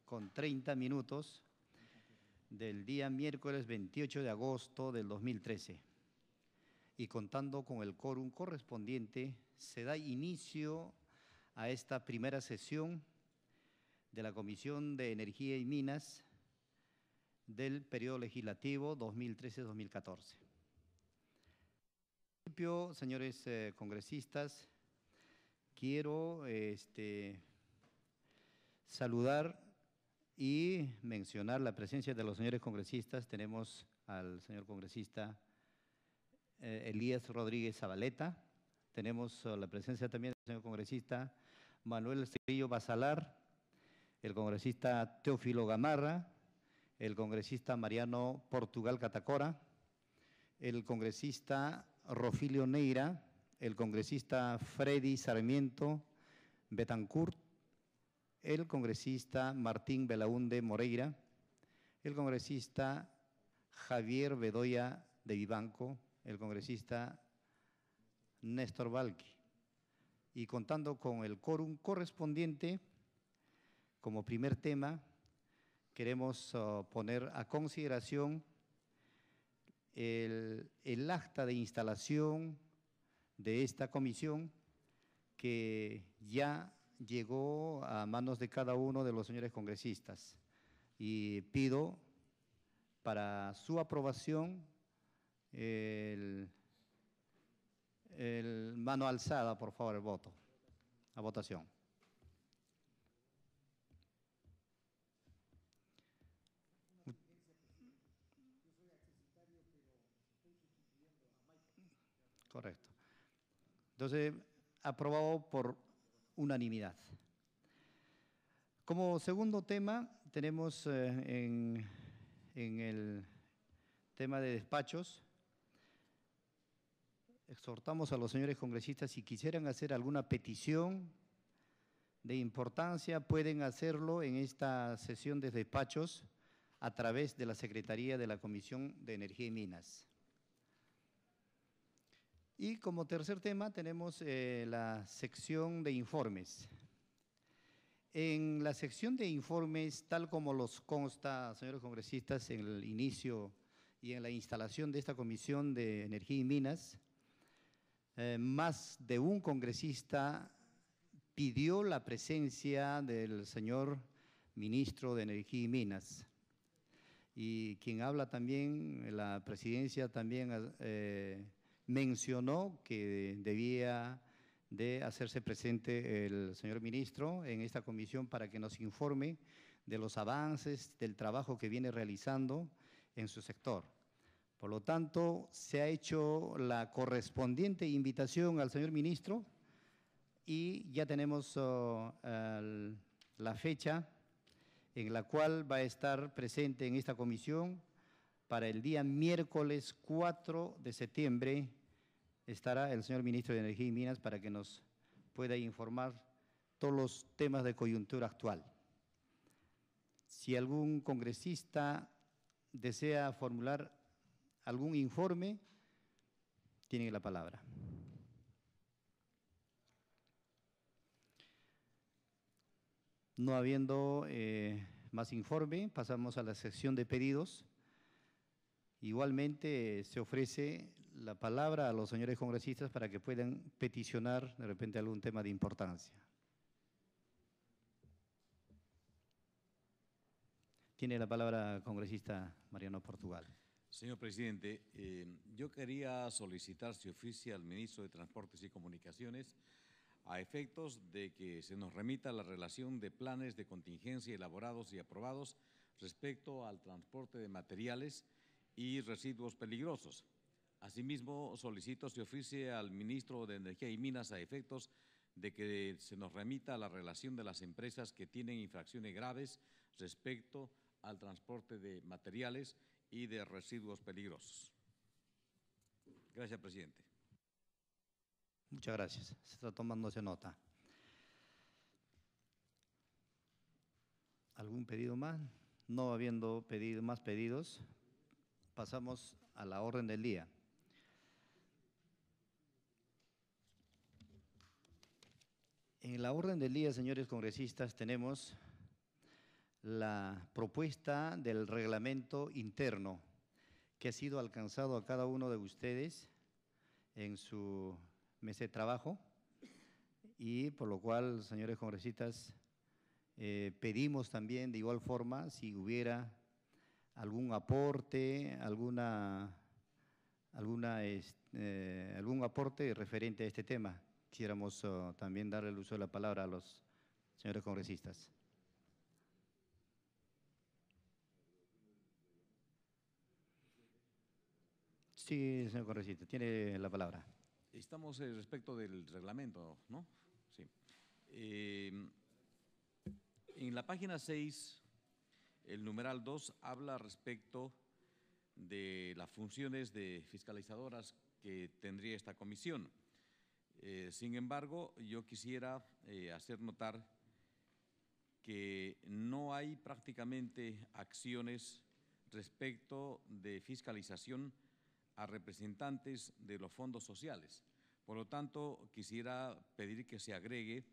con 30 minutos del día miércoles 28 de agosto del 2013. Y contando con el quórum correspondiente, se da inicio a esta primera sesión de la Comisión de Energía y Minas del periodo legislativo 2013-2014. En principio, señores congresistas, quiero saludar y mencionar la presencia de los señores congresistas. Tenemos al señor congresista Elías Rodríguez Zabaleta, tenemos la presencia también del señor congresista Manuel Cedillo Basalar, el congresista Teófilo Gamarra, el congresista Mariano Portugal Catacora, el congresista Rofilio Neira, el congresista Freddy Sarmiento Betancourt, el congresista Martín Belaúnde Moreira, el congresista Javier Bedoya de Vivanco, el congresista Néstor Valqui. Y contando con el quórum correspondiente, como primer tema, queremos poner a consideración el acta de instalación de esta comisión que ya llegó a manos de cada uno de los señores congresistas. Y pido para su aprobación el mano alzada, por favor, el voto. A votación. Correcto. Entonces, aprobado por unanimidad. Como segundo tema, tenemos en el tema de despachos, exhortamos a los señores congresistas, si quisieran hacer alguna petición de importancia, pueden hacerlo en esta sesión de despachos a través de la Secretaría de la Comisión de Energía y Minas. Y como tercer tema tenemos la sección de informes. En la sección de informes, tal como los consta, señores congresistas, en el inicio y en la instalación de esta Comisión de Energía y Minas, más de un congresista pidió la presencia del señor ministro de Energía y Minas. Y quien habla también, la presidencia también mencionó que debía de hacerse presente el señor ministro en esta comisión para que nos informe de los avances del trabajo que viene realizando en su sector. Por lo tanto, se ha hecho la correspondiente invitación al señor ministro y ya tenemos la fecha en la cual va a estar presente en esta comisión. Para el día miércoles 4 de septiembre estará el señor ministro de Energía y Minas para que nos pueda informar todos los temas de coyuntura actual. Si algún congresista desea formular algún informe, tiene la palabra. No habiendo más informe, pasamos a la sección de pedidos. Igualmente se ofrece la palabra a los señores congresistas para que puedan peticionar de repente algún tema de importancia. Tiene la palabra congresista Mariano Portugal. Señor presidente, yo quería solicitar si oficia al ministro de Transportes y Comunicaciones a efectos de que se nos remita la relación de planes de contingencia elaborados y aprobados respecto al transporte de materiales y residuos peligrosos. Asimismo, solicito se oficie al ministro de Energía y Minas a efectos de que se nos remita la relación de las empresas que tienen infracciones graves respecto al transporte de materiales y de residuos peligrosos. Gracias, presidente. Muchas gracias. Se está tomándose nota. ¿Algún pedido más? No habiendo más pedidos, pasamos a la orden del día. En la orden del día, señores congresistas, tenemos la propuesta del reglamento interno que ha sido alcanzado a cada uno de ustedes en su mesa de trabajo y por lo cual, señores congresistas, pedimos también de igual forma si hubiera algún aporte, algún aporte referente a este tema. Quisiéramos también darle el uso de la palabra a los señores congresistas. Sí, señor congresista, tiene la palabra. Estamos respecto del reglamento, ¿no? Sí. En la página 6, el numeral 2 habla respecto de las funciones de fiscalizadoras que tendría esta comisión. Sin embargo, yo quisiera hacer notar que no hay prácticamente acciones respecto de fiscalización a representantes de los fondos sociales. Por lo tanto, quisiera pedir que se agregue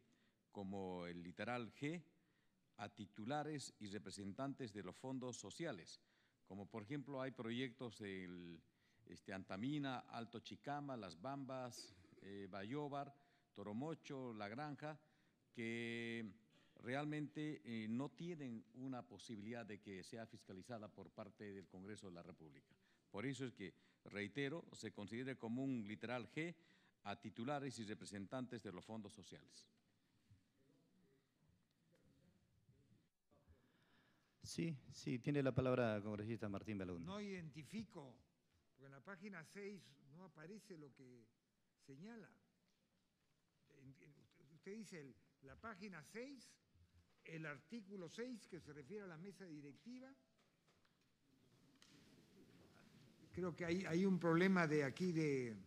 como el literal G a titulares y representantes de los fondos sociales, como por ejemplo hay proyectos del Antamina, Alto Chicama, Las Bambas, Bayóvar, Toromocho, La Granja, que realmente no tienen una posibilidad de que sea fiscalizada por parte del Congreso de la República. Por eso es que, reitero, se considere como un literal G a titulares y representantes de los fondos sociales. Sí, tiene la palabra congresista Martín Belaúnde. No identifico, porque en la página 6 no aparece lo que señala. Usted dice la página 6, el artículo 6 que se refiere a la mesa directiva. Creo que hay un problema de aquí de…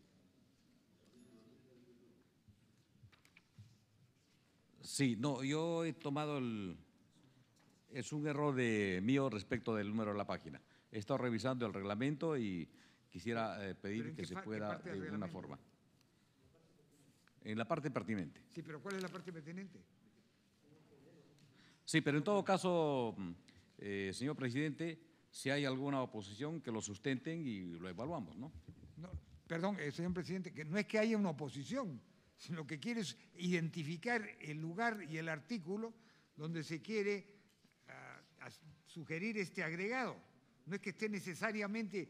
Sí, no, yo he tomado es un error mío respecto del número de la página. He estado revisando el reglamento y quisiera pedir que se pueda de alguna forma. En la parte pertinente. Sí, pero ¿cuál es la parte pertinente? Sí, pero en todo caso, señor presidente, si hay alguna oposición, que lo sustenten y lo evaluamos, ¿no? No, perdón, señor presidente, que no es que haya una oposición, sino que quiere identificar el lugar y el artículo donde se quiere sugerir este agregado. No es que esté necesariamente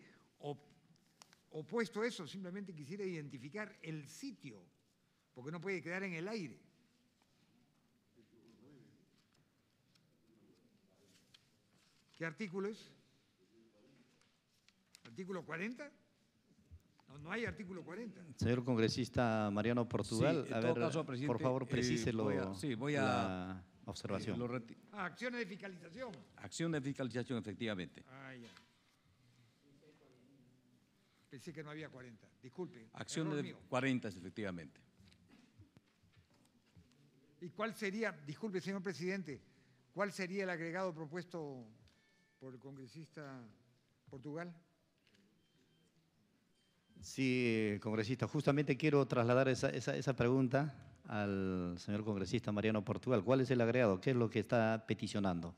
opuesto a eso, simplemente quisiera identificar el sitio, porque no puede quedar en el aire. ¿Qué artículo es? ¿Artículo 40? No hay artículo 40. Señor congresista Mariano Portugal, sí, a ver, caso, por favor, precíselo voy a la observación. Acciones de fiscalización. Acción de fiscalización, efectivamente. Ya. Pensé que no había 40. Disculpe. Acción de 40, efectivamente. ¿Y cuál sería, disculpe, señor presidente, cuál sería el agregado propuesto por el congresista Portugal? Sí, congresista, justamente quiero trasladar esa pregunta al señor congresista Mariano Portugal. ¿Cuál es el agregado? ¿Qué es lo que está peticionando?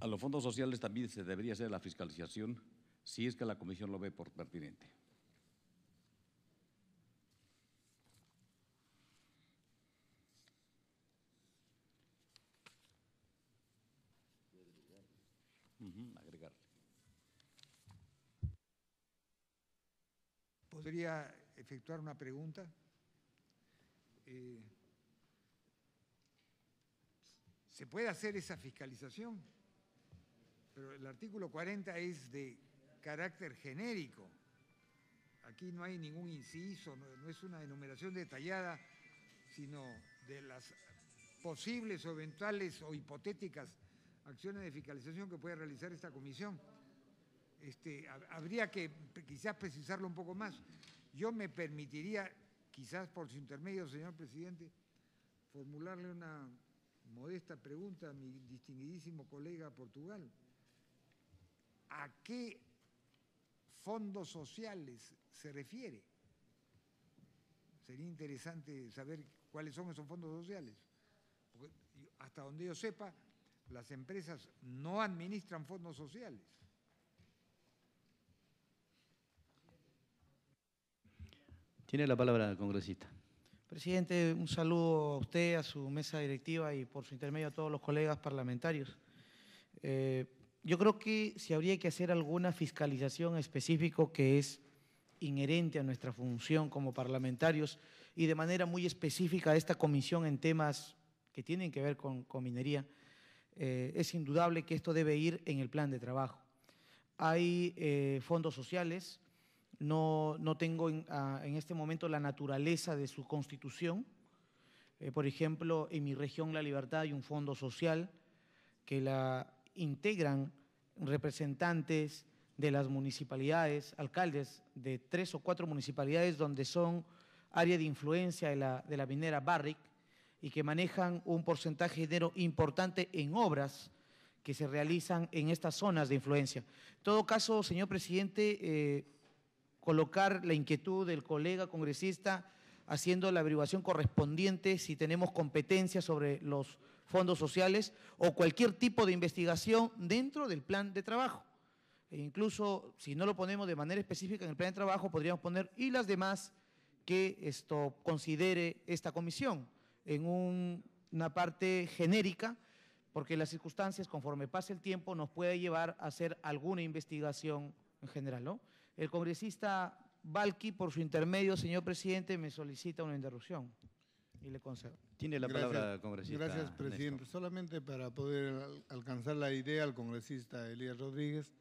A los fondos sociales también se debería hacer la fiscalización si es que la comisión lo ve por pertinente. Agregar. ¿Podría efectuar una pregunta? ¿Se puede hacer esa fiscalización? Pero el artículo 40 es de carácter genérico. Aquí no hay ningún inciso, no es una enumeración detallada, sino de las posibles o eventuales o hipotéticas acciones de fiscalización que puede realizar esta comisión. Habría que quizás precisarlo un poco más. Yo me permitiría, quizás por su intermedio, señor presidente, formularle una modesta pregunta a mi distinguidísimo colega Portugal. ¿A qué fondos sociales se refiere? Sería interesante saber cuáles son esos fondos sociales. Porque hasta donde yo sepa, las empresas no administran fondos sociales. Tiene la palabra el congresista. Presidente, un saludo a usted, a su mesa directiva y por su intermedio a todos los colegas parlamentarios. Yo creo que si habría que hacer alguna fiscalización específica que es inherente a nuestra función como parlamentarios y de manera muy específica a esta comisión en temas que tienen que ver con minería, es indudable que esto debe ir en el plan de trabajo. Hay fondos sociales. No tengo en este momento la naturaleza de su constitución. Por ejemplo, en mi región La Libertad hay un fondo social que la integran representantes de las municipalidades, alcaldes de 3 o 4 municipalidades donde son área de influencia de la minera Barrick y que manejan un porcentaje de dinero importante en obras que se realizan en estas zonas de influencia. En todo caso, señor presidente, colocar la inquietud del colega congresista haciendo la averiguación correspondiente si tenemos competencia sobre los fondos sociales o cualquier tipo de investigación dentro del plan de trabajo. E incluso si no lo ponemos de manera específica en el plan de trabajo, podríamos poner y las demás que esto considere esta comisión en una parte genérica, porque las circunstancias, conforme pase el tiempo, nos puede llevar a hacer alguna investigación en general, ¿no? El congresista Valqui, por su intermedio, señor presidente, me solicita una interrupción y le concedo. Tiene la palabra el congresista. Gracias, presidente. Néstor. Solamente para poder alcanzar la idea al congresista Elías Rodríguez,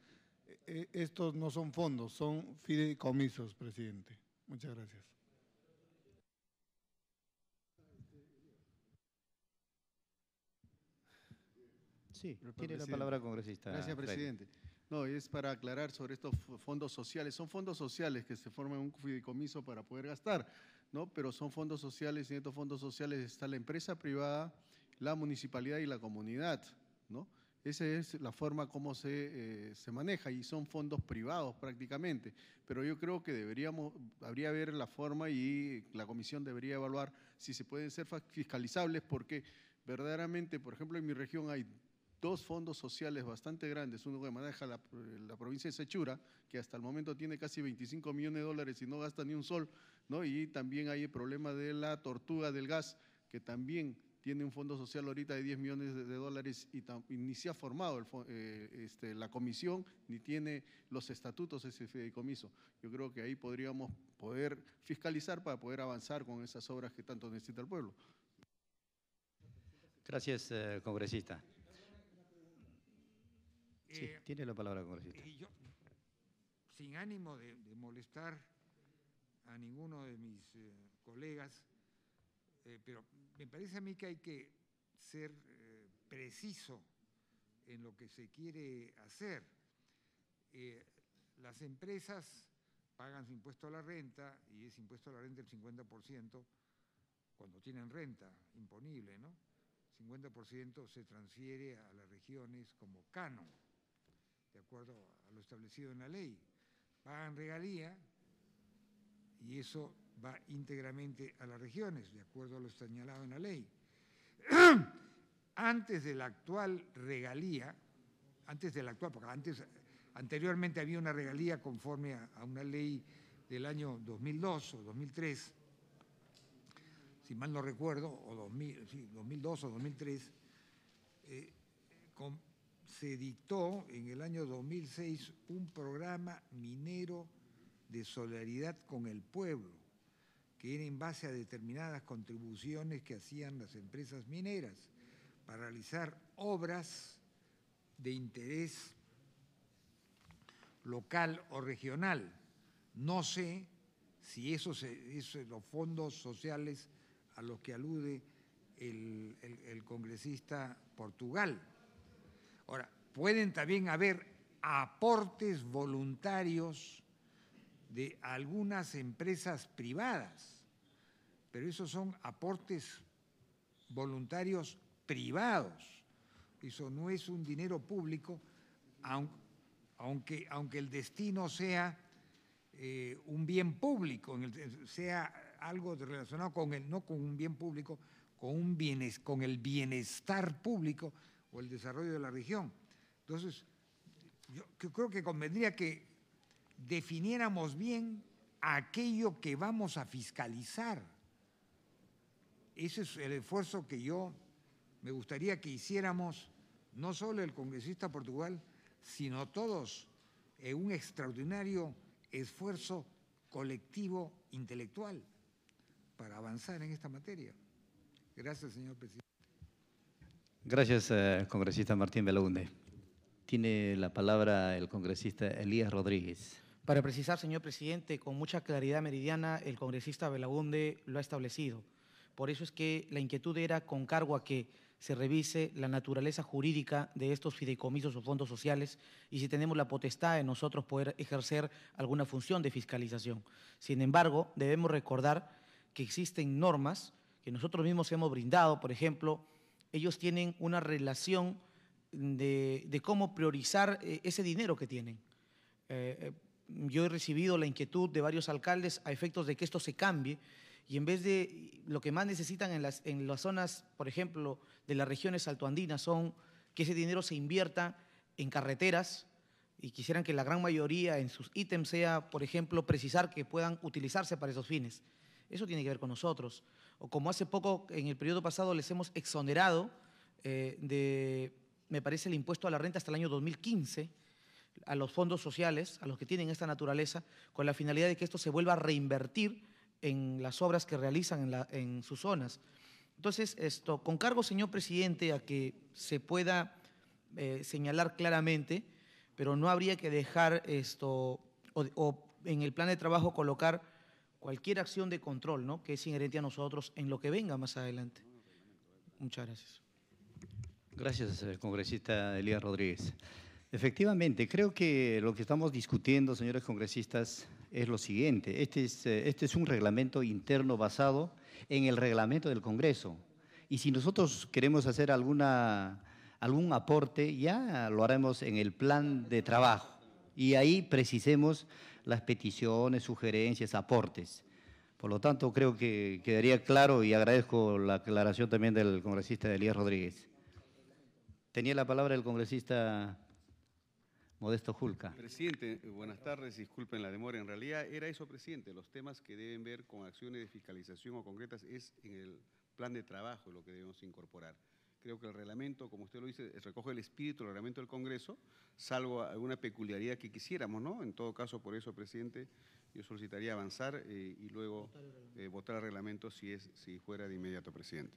estos no son fondos, son fideicomisos, presidente. Muchas gracias. Sí, tiene la palabra el congresista. Gracias, presidente. No, es para aclarar sobre estos fondos sociales. Son fondos sociales que se forman un fideicomiso para poder gastar, ¿no? Pero son fondos sociales y en estos fondos sociales está la empresa privada, la municipalidad y la comunidad, ¿no? Esa es la forma como se maneja y son fondos privados prácticamente. Pero yo creo que habría ver la forma y la comisión debería evaluar si se pueden ser fiscalizables porque verdaderamente, por ejemplo, en mi región hay 2 fondos sociales bastante grandes, uno que maneja la provincia de Sechura, que hasta el momento tiene casi 25 millones de dólares y no gasta ni un sol, ¿no? Y también hay el problema de la Tortuga del Gas, que también tiene un fondo social ahorita de 10 millones de dólares y ni se ha formado la comisión, ni tiene los estatutos ese fideicomiso. Yo creo que ahí podríamos poder fiscalizar para poder avanzar con esas obras que tanto necesita el pueblo. Gracias, congresista. Sí, tiene la palabra, congresista. Yo, sin ánimo de molestar a ninguno de mis colegas, pero me parece a mí que hay que ser preciso en lo que se quiere hacer. Las empresas pagan su impuesto a la renta y ese impuesto a la renta el 50% cuando tienen renta imponible, ¿no? 50% se transfiere a las regiones como canon, de acuerdo a lo establecido en la ley. Pagan regalía y eso va íntegramente a las regiones, de acuerdo a lo señalado en la ley. Antes de la actual regalía, porque anteriormente había una regalía conforme a una ley del año 2002 o 2003, si mal no recuerdo, o 2002 o 2003, se dictó en el año 2006 un programa minero de solidaridad con el pueblo, que era en base a determinadas contribuciones que hacían las empresas mineras para realizar obras de interés local o regional. No sé si esos los fondos sociales a los que alude el congresista Portugal. Ahora, pueden también haber aportes voluntarios de algunas empresas privadas, pero esos son aportes voluntarios privados. Eso no es un dinero público, aunque el destino sea un bien público, sea algo relacionado con no con un bien público, con el bienestar público o el desarrollo de la región. Entonces, yo creo que convendría que definiéramos bien aquello que vamos a fiscalizar. Ese es el esfuerzo que yo me gustaría que hiciéramos, no solo el congresista Portugal, sino todos, en un extraordinario esfuerzo colectivo intelectual para avanzar en esta materia. Gracias, señor presidente. Gracias, congresista Martín Belaunde. Tiene la palabra el congresista Elías Rodríguez. Para precisar, señor presidente, con mucha claridad meridiana, el congresista Belaunde lo ha establecido. Por eso es que la inquietud era con cargo a que se revise la naturaleza jurídica de estos fideicomisos o fondos sociales y si tenemos la potestad de nosotros poder ejercer alguna función de fiscalización. Sin embargo, debemos recordar que existen normas que nosotros mismos hemos brindado. Por ejemplo, ellos tienen una relación de cómo priorizar ese dinero que tienen. Yo he recibido la inquietud de varios alcaldes a efectos de que esto se cambie y en vez de lo que más necesitan en las zonas, por ejemplo, de las regiones altoandinas, son que ese dinero se invierta en carreteras y quisieran que la gran mayoría en sus ítems sea, por ejemplo, precisar que puedan utilizarse para esos fines. Eso tiene que ver con nosotros. O como hace poco, en el periodo pasado, les hemos exonerado me parece, el impuesto a la renta hasta el año 2015 a los fondos sociales, a los que tienen esta naturaleza, con la finalidad de que esto se vuelva a reinvertir en las obras que realizan en sus zonas. Entonces, con cargo, señor presidente, a que se pueda señalar claramente, pero no habría que dejar o en el plan de trabajo colocar cualquier acción de control, ¿no?, que es inherente a nosotros en lo que venga más adelante. Muchas gracias. Gracias, congresista Elías Rodríguez. Efectivamente, creo que lo que estamos discutiendo, señores congresistas, es lo siguiente. Este es un reglamento interno basado en el reglamento del Congreso. Y si nosotros queremos hacer algún aporte, ya lo haremos en el plan de trabajo. Y ahí precisemos las peticiones, sugerencias, aportes. Por lo tanto, creo que quedaría claro y agradezco la aclaración también del congresista Elías Rodríguez. Tenía la palabra el congresista Modesto Julca. Presidente, buenas tardes, disculpen la demora. En realidad era eso, presidente, los temas que deben ver con acciones de fiscalización o concretas es en el plan de trabajo lo que debemos incorporar. Creo que el reglamento, como usted lo dice, recoge el espíritu del reglamento del Congreso, salvo alguna peculiaridad que quisiéramos, ¿no? En todo caso, por eso, presidente, yo solicitaría avanzar y luego votar el reglamento si fuera de inmediato, presidente.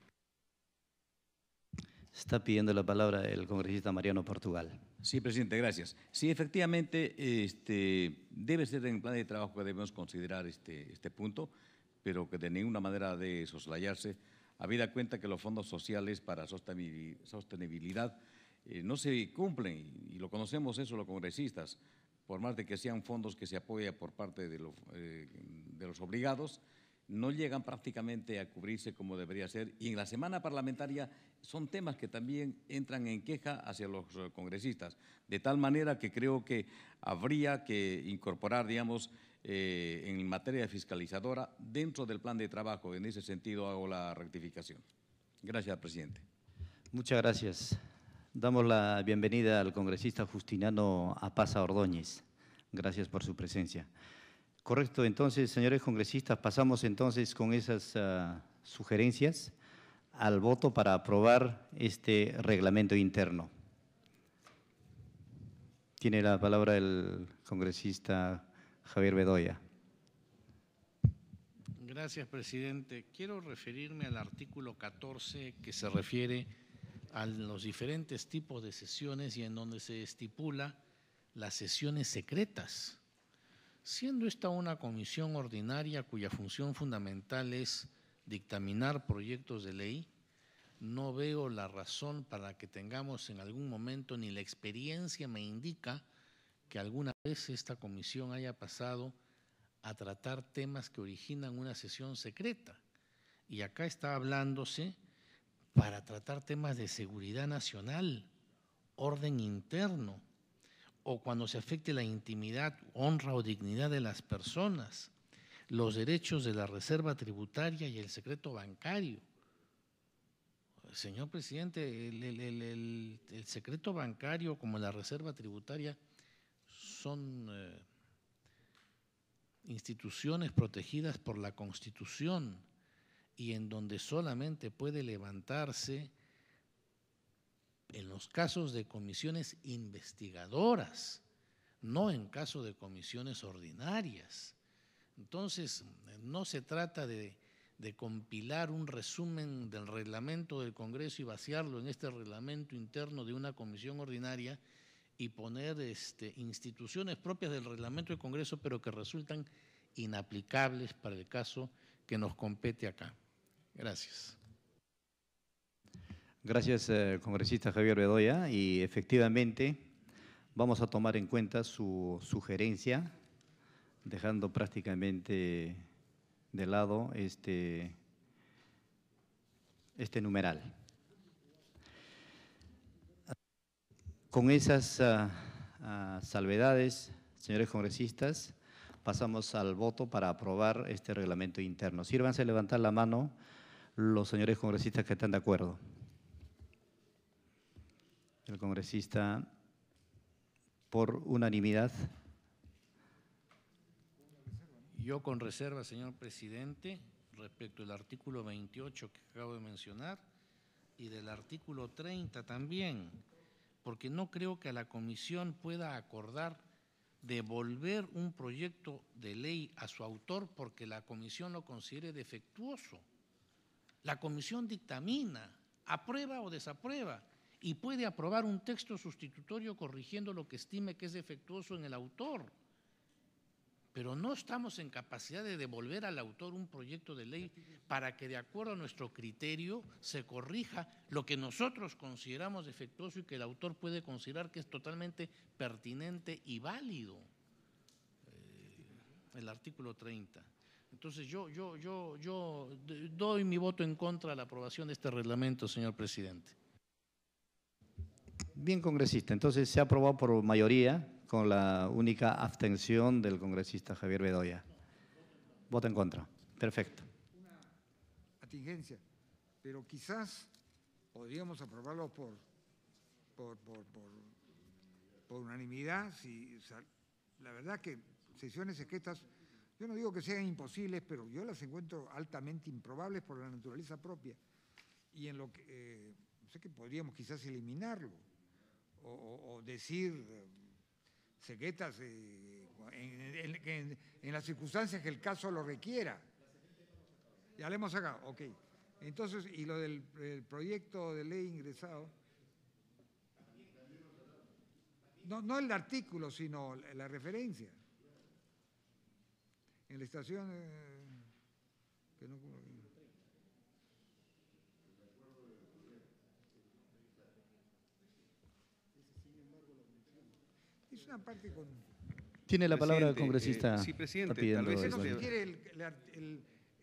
Está pidiendo la palabra el congresista Mariano Portugal. Sí, presidente, gracias. Sí, efectivamente, debe ser en el plan de trabajo que debemos considerar este punto, pero que de ninguna manera de soslayarse, habida cuenta que los fondos sociales para sostenibilidad no se cumplen, y lo conocemos eso los congresistas, por más de que sean fondos que se apoyan por parte de los obligados, no llegan prácticamente a cubrirse como debería ser. Y en la semana parlamentaria son temas que también entran en queja hacia los congresistas, de tal manera que creo que habría que incorporar, digamos, en materia fiscalizadora dentro del plan de trabajo. En ese sentido hago la rectificación. Gracias, presidente. Muchas gracias. Damos la bienvenida al congresista Justiniano Apaza Ordóñez. Gracias por su presencia. Correcto, entonces, señores congresistas, pasamos entonces con esas sugerencias al voto para aprobar este reglamento interno. Tiene la palabra el congresista Javier Bedoya. Gracias, presidente. Quiero referirme al artículo 14 que se refiere a los diferentes tipos de sesiones y en donde se estipula las sesiones secretas. Siendo esta una comisión ordinaria cuya función fundamental es dictaminar proyectos de ley, no veo la razón para que tengamos en algún momento, ni la experiencia me indica que alguna vez esta comisión haya pasado a tratar temas que originan una sesión secreta. Y acá está hablándose para tratar temas de seguridad nacional, orden interno, o cuando se afecte la intimidad, honra o dignidad de las personas, los derechos de la reserva tributaria y el secreto bancario. señor presidente, el secreto bancario como la reserva tributaria son instituciones protegidas por la Constitución y en donde solamente puede levantarse en los casos de comisiones investigadoras, no en caso de comisiones ordinarias. Entonces, no se trata de compilar un resumen del reglamento del Congreso y vaciarlo en este reglamento interno de una comisión ordinaria y poner instituciones propias del reglamento del Congreso, pero que resultan inaplicables para el caso que nos compete acá. Gracias. Gracias, congresista Javier Bedoya, y efectivamente vamos a tomar en cuenta su sugerencia, dejando prácticamente de lado este numeral. Con esas salvedades, señores congresistas, pasamos al voto para aprobar este reglamento interno. Sírvanse a levantar la mano los señores congresistas que están de acuerdo. El congresista por unanimidad. Yo con reserva, señor presidente, respecto al artículo 28 que acabo de mencionar y del artículo 30 también, porque no creo que la comisión pueda acordar devolver un proyecto de ley a su autor porque la comisión lo considere defectuoso. La comisión dictamina, aprueba o desaprueba, y puede aprobar un texto sustitutorio corrigiendo lo que estime que es defectuoso en el autor. Pero no estamos en capacidad de devolver al autor un proyecto de ley para que de acuerdo a nuestro criterio se corrija lo que nosotros consideramos defectuoso y que el autor puede considerar que es totalmente pertinente y válido. El artículo 30. Entonces yo doy mi voto en contra de la aprobación de este reglamento, señor presidente. Bien, congresista, entonces se ha aprobado por mayoría con la única abstención del congresista Javier Bedoya. Voto en contra. Perfecto. Una atingencia, pero quizás podríamos aprobarlo por unanimidad. La verdad que sesiones secretas, yo no digo que sean imposibles, pero yo las encuentro altamente improbables por la naturaleza propia. Y en lo que, sé que podríamos quizás eliminarlo o decir secretas en las circunstancias que el caso lo requiera. Ya lo hemos sacado, ok. Entonces, y lo del proyecto de ley ingresado, no el artículo, sino la referencia. En la estación que no, es una parte con... Tiene la palabra el congresista. Sí, presidente, tal vez no se quiere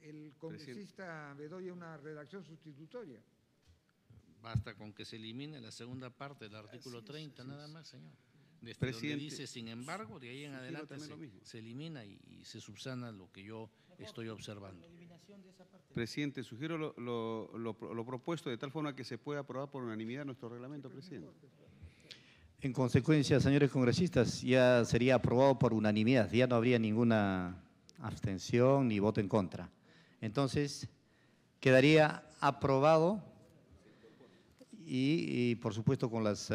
el congresista Bedoya una redacción sustitutoria. Basta con que se elimine la segunda parte del artículo 30, nada más, señor. Desde donde dice, sin embargo, de ahí en adelante se elimina y se subsana lo que yo estoy observando. Presidente, sugiero lo propuesto de tal forma que se pueda aprobar por unanimidad nuestro reglamento, presidente. En consecuencia, señores congresistas, ya sería aprobado por unanimidad, ya no habría ninguna abstención ni voto en contra. Entonces, quedaría aprobado y por supuesto, con las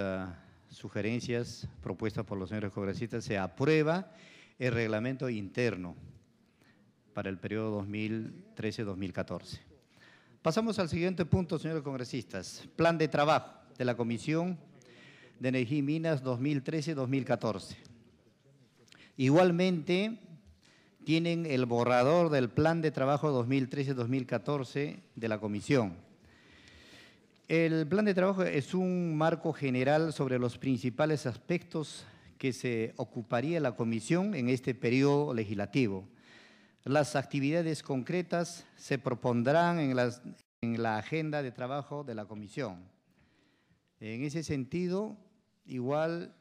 sugerencias propuestas por los señores congresistas, se aprueba el reglamento interno para el periodo 2013-2014. Pasamos al siguiente punto, señores congresistas, plan de trabajo de la Comisión de Energía y Minas 2013-2014. Igualmente, tienen el borrador del plan de trabajo 2013-2014 de la Comisión. El plan de trabajo es un marco general sobre los principales aspectos que se ocuparía la Comisión en este periodo legislativo. Las actividades concretas se propondrán en la agenda de trabajo de la Comisión. En ese sentido, igual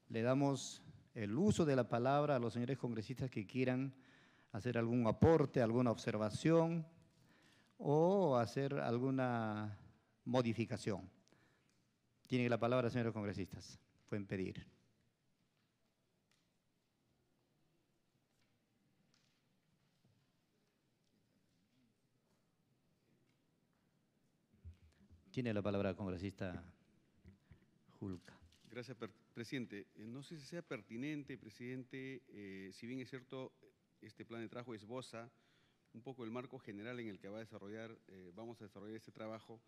le damos el uso de la palabra a los señores congresistas que quieran hacer algún aporte, alguna observación o hacer alguna modificación. Tienen la palabra, señores congresistas. Pueden pedir. Tiene la palabra el congresista Julca. Gracias, presidente. No sé si sea pertinente, presidente, si bien es cierto, este plan de trabajo esboza un poco el marco general en el que vamos a desarrollar este trabajo,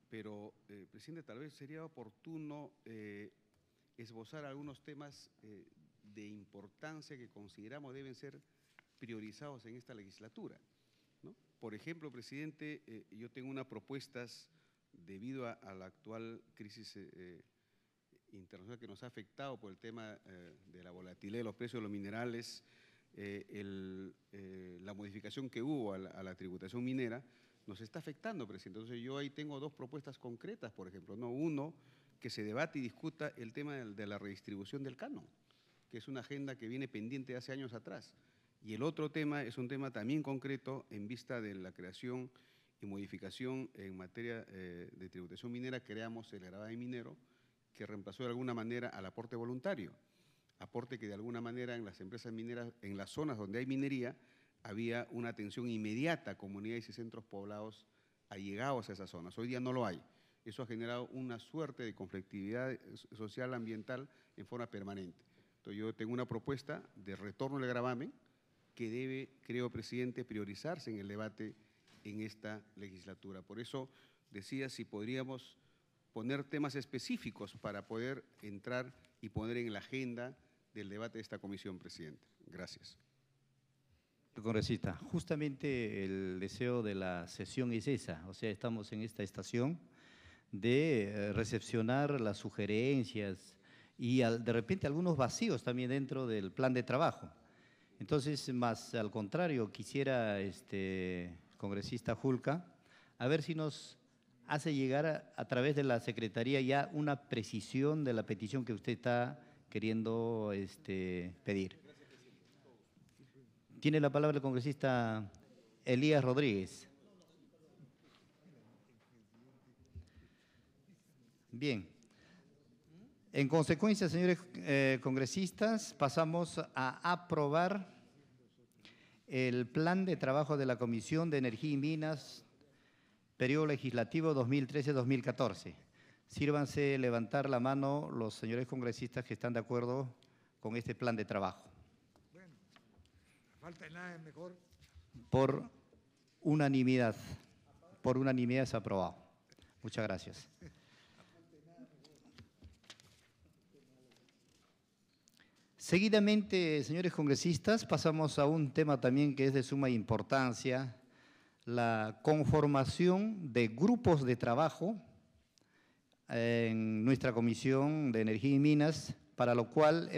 pero, presidente, tal vez sería oportuno esbozar algunos temas de importancia que consideramos deben ser priorizados en esta legislatura, ¿no? Por ejemplo, presidente, yo tengo unas propuestas debido a la actual crisis internacional que nos ha afectado por el tema de la volatilidad de los precios de los minerales, la modificación que hubo a la tributación minera, nos está afectando, presidente. Entonces yo ahí tengo dos propuestas concretas, por ejemplo, ¿no? Uno, que se debate y discuta el tema de la redistribución del canon, que es una agenda que viene pendiente de hace años atrás. Y el otro tema es un tema también concreto en vista de la creación y modificación en materia de tributación minera. Creamos el gravamen minero, que reemplazó de alguna manera al aporte voluntario, aporte que de alguna manera en las empresas mineras, en las zonas donde hay minería, había una atención inmediata a comunidades y centros poblados allegados a esas zonas. Hoy día no lo hay. Eso ha generado una suerte de conflictividad social, ambiental, en forma permanente. Entonces yo tengo una propuesta de retorno del gravamen que debe, creo, presidente, priorizarse en el debate en esta legislatura. Por eso decía si podríamos poner temas específicos para poder entrar y poner en la agenda del debate de esta comisión, presidente. Gracias. Congresista, justamente el deseo de la sesión es esa, o sea, estamos en esta estación de recepcionar las sugerencias y de repente algunos vacíos también dentro del plan de trabajo. Entonces, más al contrario, quisiera, congresista Julca, a ver si nos hace llegar a través de la Secretaría ya una precisión de la petición que usted está queriendo pedir. Tiene la palabra el congresista Elías Rodríguez. Bien. En consecuencia, señores congresistas, pasamos a aprobar el plan de trabajo de la Comisión de Energía y Minas, periodo legislativo 2013-2014. Sírvanse levantar la mano los señores congresistas que están de acuerdo con este plan de trabajo. Bueno, falta de nada es mejor. Por unanimidad es aprobado. Muchas gracias. Seguidamente, señores congresistas, pasamos a un tema también que es de suma importancia, la conformación de grupos de trabajo en nuestra Comisión de Energía y Minas, para lo cual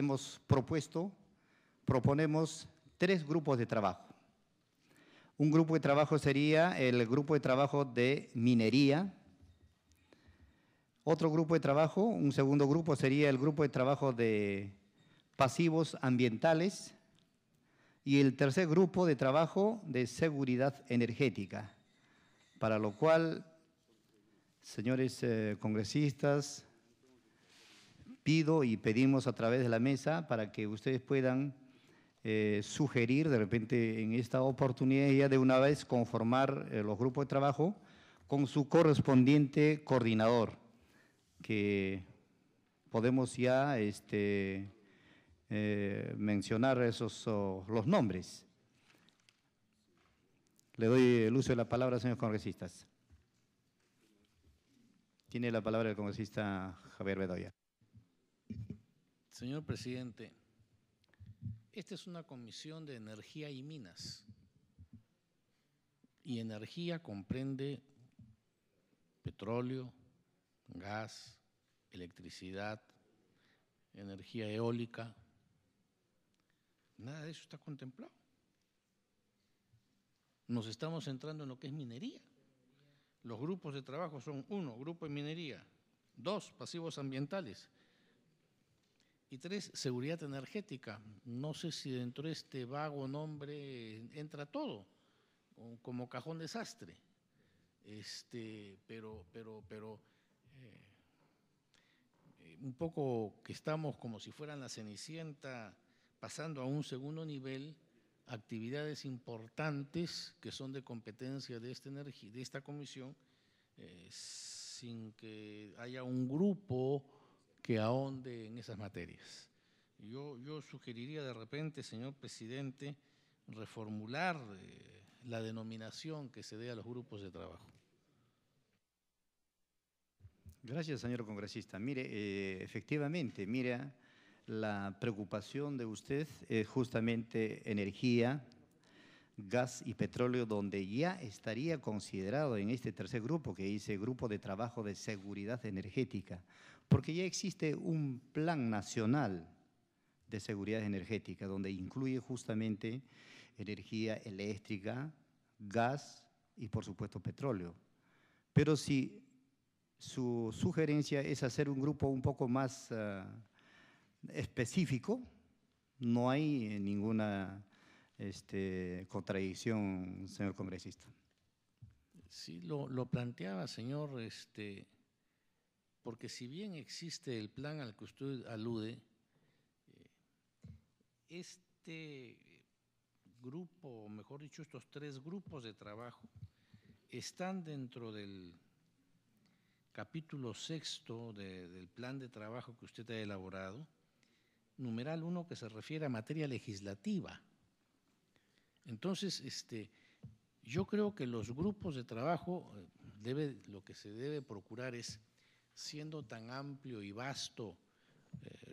proponemos 3 grupos de trabajo. Un grupo de trabajo sería el grupo de trabajo de minería. Otro grupo de trabajo, un segundo grupo, sería el grupo de trabajo de pasivos ambientales, y el tercer grupo de trabajo de seguridad energética, para lo cual, señores congresistas, pido y pedimos a través de la mesa para que ustedes puedan sugerir de repente en esta oportunidad ya de una vez conformar los grupos de trabajo con su correspondiente coordinador, que podemos ya mencionar los nombres. Le doy el uso de la palabra, señores congresistas. Tiene la palabra el congresista Javier Bedoya. Señor presidente, esta es una comisión de energía y minas. Y energía comprende petróleo, gas, electricidad, energía eólica. Nada de eso está contemplado. Nos estamos centrando en lo que es minería. Los grupos de trabajo son 1, grupo de minería, 2, pasivos ambientales y 3, seguridad energética. No sé si dentro de este vago nombre entra todo, como cajón desastre. un poco que estamos como si fueran la Cenicienta pasando a un segundo nivel, actividades importantes que son de competencia de esta comisión, sin que haya un grupo que ahonde en esas materias. Yo sugeriría de repente, señor presidente, reformular la denominación que se dé a los grupos de trabajo. Gracias, señor congresista. Mire, efectivamente, mira, la preocupación de usted es justamente energía, gas y petróleo, donde ya estaría considerado en este tercer grupo que dice Grupo de Trabajo de Seguridad Energética, porque ya existe un plan nacional de seguridad energética donde incluye justamente energía eléctrica, gas y por supuesto petróleo. Pero si su sugerencia es hacer un grupo un poco más específico, no hay ninguna contradicción, señor congresista. Sí, lo planteaba, señor, porque si bien existe el plan al que usted alude, este grupo, o mejor dicho, estos tres grupos de trabajo están dentro del capítulo 6 del plan de trabajo que usted ha elaborado, numeral 1, que se refiere a materia legislativa. Entonces, yo creo que los grupos de trabajo, lo que se debe procurar es, siendo tan amplio y vasto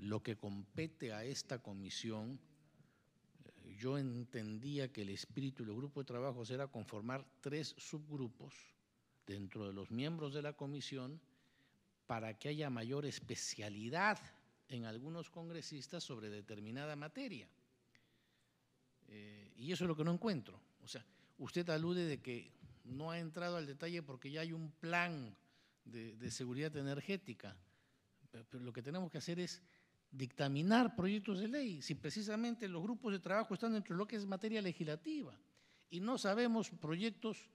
lo que compete a esta comisión, yo entendía que el espíritu del grupo de trabajo era conformar 3 subgrupos dentro de los miembros de la comisión para que haya mayor especialidad en algunos congresistas sobre determinada materia. Y eso es lo que no encuentro. O sea, usted alude de que no ha entrado al detalle porque ya hay un plan de seguridad energética, pero lo que tenemos que hacer es dictaminar proyectos de ley, si precisamente los grupos de trabajo están dentro de lo que es materia legislativa y no sabemos proyectos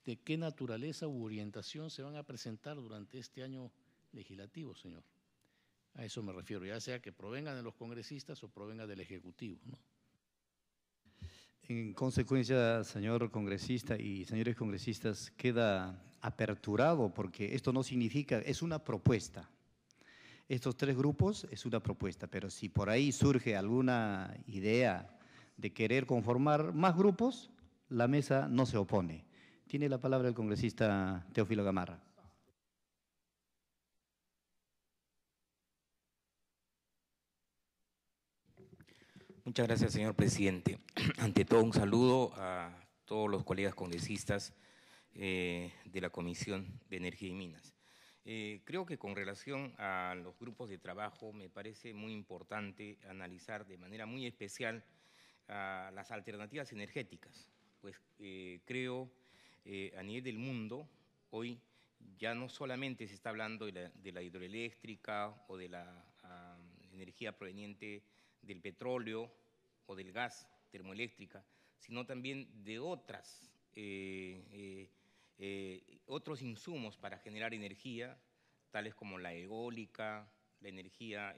de qué naturaleza u orientación se van a presentar durante este año legislativo, señor. A eso me refiero, ya sea que provengan de los congresistas o provengan del Ejecutivo, ¿no? En consecuencia, señor congresista y señores congresistas, queda aperturado porque esto no significa, es una propuesta. Estos 3 grupos es una propuesta, pero si por ahí surge alguna idea de querer conformar más grupos, la mesa no se opone. Tiene la palabra el congresista Teófilo Gamarra. Muchas gracias, señor presidente. Ante todo, un saludo a todos los colegas congresistas de la Comisión de Energía y Minas. Creo que con relación a los grupos de trabajo me parece muy importante analizar de manera muy especial las alternativas energéticas, pues creo a nivel del mundo hoy ya no solamente se está hablando de la hidroeléctrica o de la energía proveniente del petróleo o del gas termoeléctrica, sino también de otros insumos para generar energía, tales como la eólica, la energía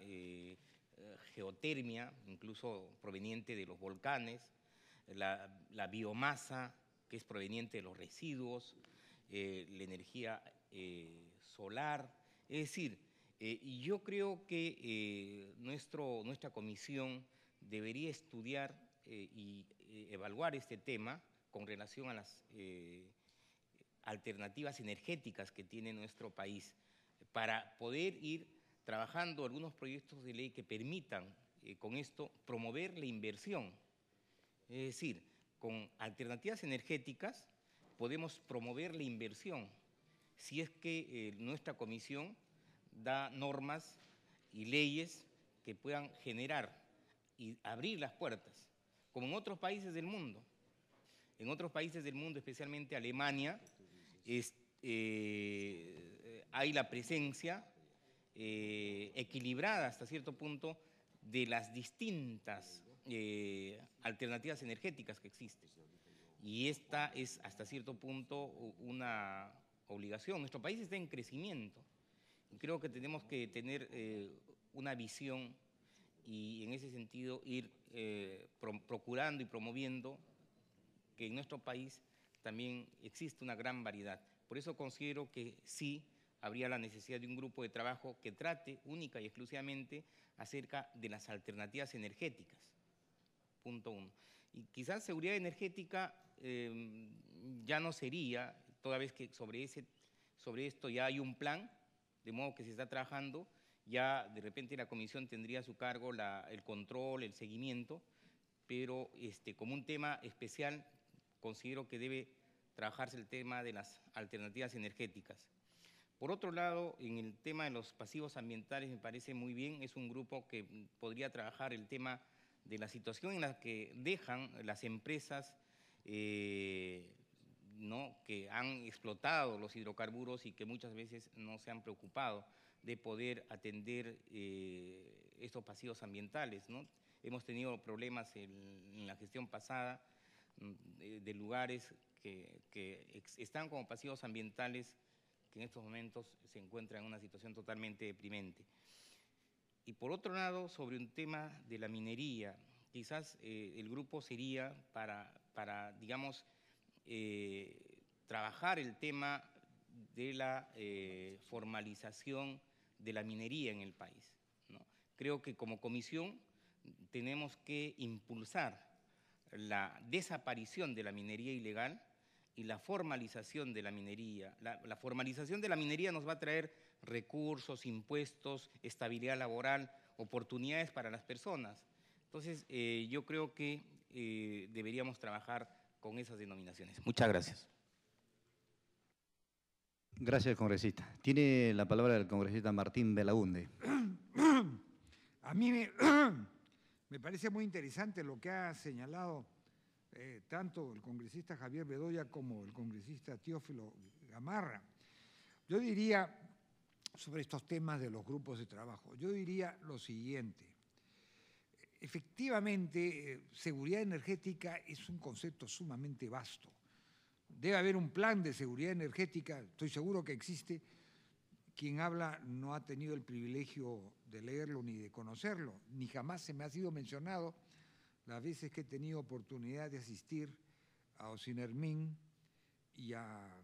geotermia, incluso proveniente de los volcanes, la biomasa, que es proveniente de los residuos, la energía solar. Es decir, yo creo que nuestra comisión debería estudiar y evaluar este tema con relación a las alternativas energéticas que tiene nuestro país, para poder ir trabajando algunos proyectos de ley que permitan con esto promover la inversión. Es decir, con alternativas energéticas podemos promover la inversión si es que nuestra comisión da normas y leyes que puedan generar y abrir las puertas, como en otros países del mundo. En otros países del mundo, especialmente Alemania, hay la presencia equilibrada hasta cierto punto de las distintas alternativas energéticas que existen. Y esta es hasta cierto punto una obligación. Nuestro país está en crecimiento y creo que tenemos que tener una visión y en ese sentido ir procurando y promoviendo que en nuestro país también existe una gran variedad. Por eso considero que sí habría la necesidad de un grupo de trabajo que trate única y exclusivamente acerca de las alternativas energéticas, punto 1. Y quizás seguridad energética ya no sería, toda vez que sobre esto ya hay un plan, de modo que se está trabajando, ya de repente la comisión tendría a su cargo el control, el seguimiento, pero como un tema especial considero que debe trabajarse el tema de las alternativas energéticas. Por otro lado, en el tema de los pasivos ambientales me parece muy bien, es un grupo que podría trabajar el tema de la situación en la que dejan las empresas ¿no?, que han explotado los hidrocarburos y que muchas veces no se han preocupado de poder atender estos pasivos ambientales, ¿no? Hemos tenido problemas en la gestión pasada de lugares que están como pasivos ambientales que en estos momentos se encuentran en una situación totalmente deprimente. Y por otro lado, sobre un tema de la minería, quizás el grupo sería para digamos, trabajar el tema de la formalización de la minería en el país, ¿no? Creo que como comisión tenemos que impulsar la desaparición de la minería ilegal y la formalización de la minería. La formalización de la minería nos va a traer recursos, impuestos, estabilidad laboral, oportunidades para las personas. Entonces, yo creo que deberíamos trabajar con esas denominaciones. Muchas gracias. Gracias, congresista. Tiene la palabra el congresista Martín Belaunde. A mí me parece muy interesante lo que ha señalado tanto el congresista Javier Bedoya como el congresista Teófilo Gamarra. Yo diría, sobre estos temas de los grupos de trabajo, yo diría lo siguiente. Efectivamente, seguridad energética es un concepto sumamente vasto. Debe haber un plan de seguridad energética, estoy seguro que existe. Quien habla no ha tenido el privilegio de leerlo ni de conocerlo, ni jamás se me ha sido mencionado las veces que he tenido oportunidad de asistir a Ocinermin y al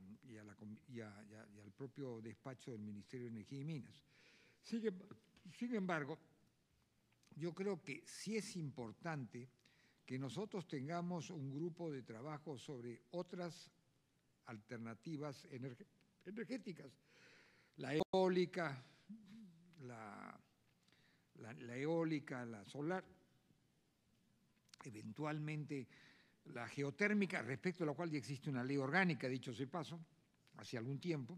propio despacho del Ministerio de Energía y Minas. Sin embargo, yo creo que sí es importante que nosotros tengamos un grupo de trabajo sobre otras alternativas energéticas. La eólica, la eólica, la solar, eventualmente la geotérmica, respecto a la cual ya existe una ley orgánica, dicho sea de paso, hace algún tiempo,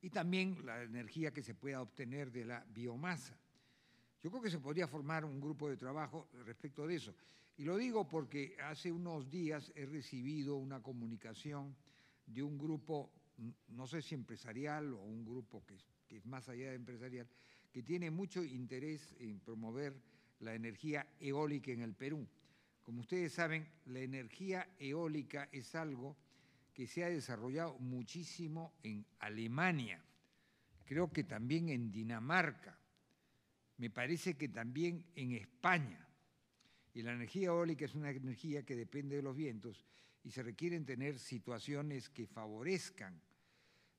y también la energía que se pueda obtener de la biomasa. Yo creo que se podría formar un grupo de trabajo respecto de eso. Y lo digo porque hace unos días he recibido una comunicación de un grupo, no sé si empresarial o un grupo que es más allá de empresarial, que tiene mucho interés en promover la energía eólica en el Perú. Como ustedes saben, la energía eólica es algo que se ha desarrollado muchísimo en Alemania, creo que también en Dinamarca, me parece que también en España. Y la energía eólica es una energía que depende de los vientos y se requieren tener situaciones que favorezcan,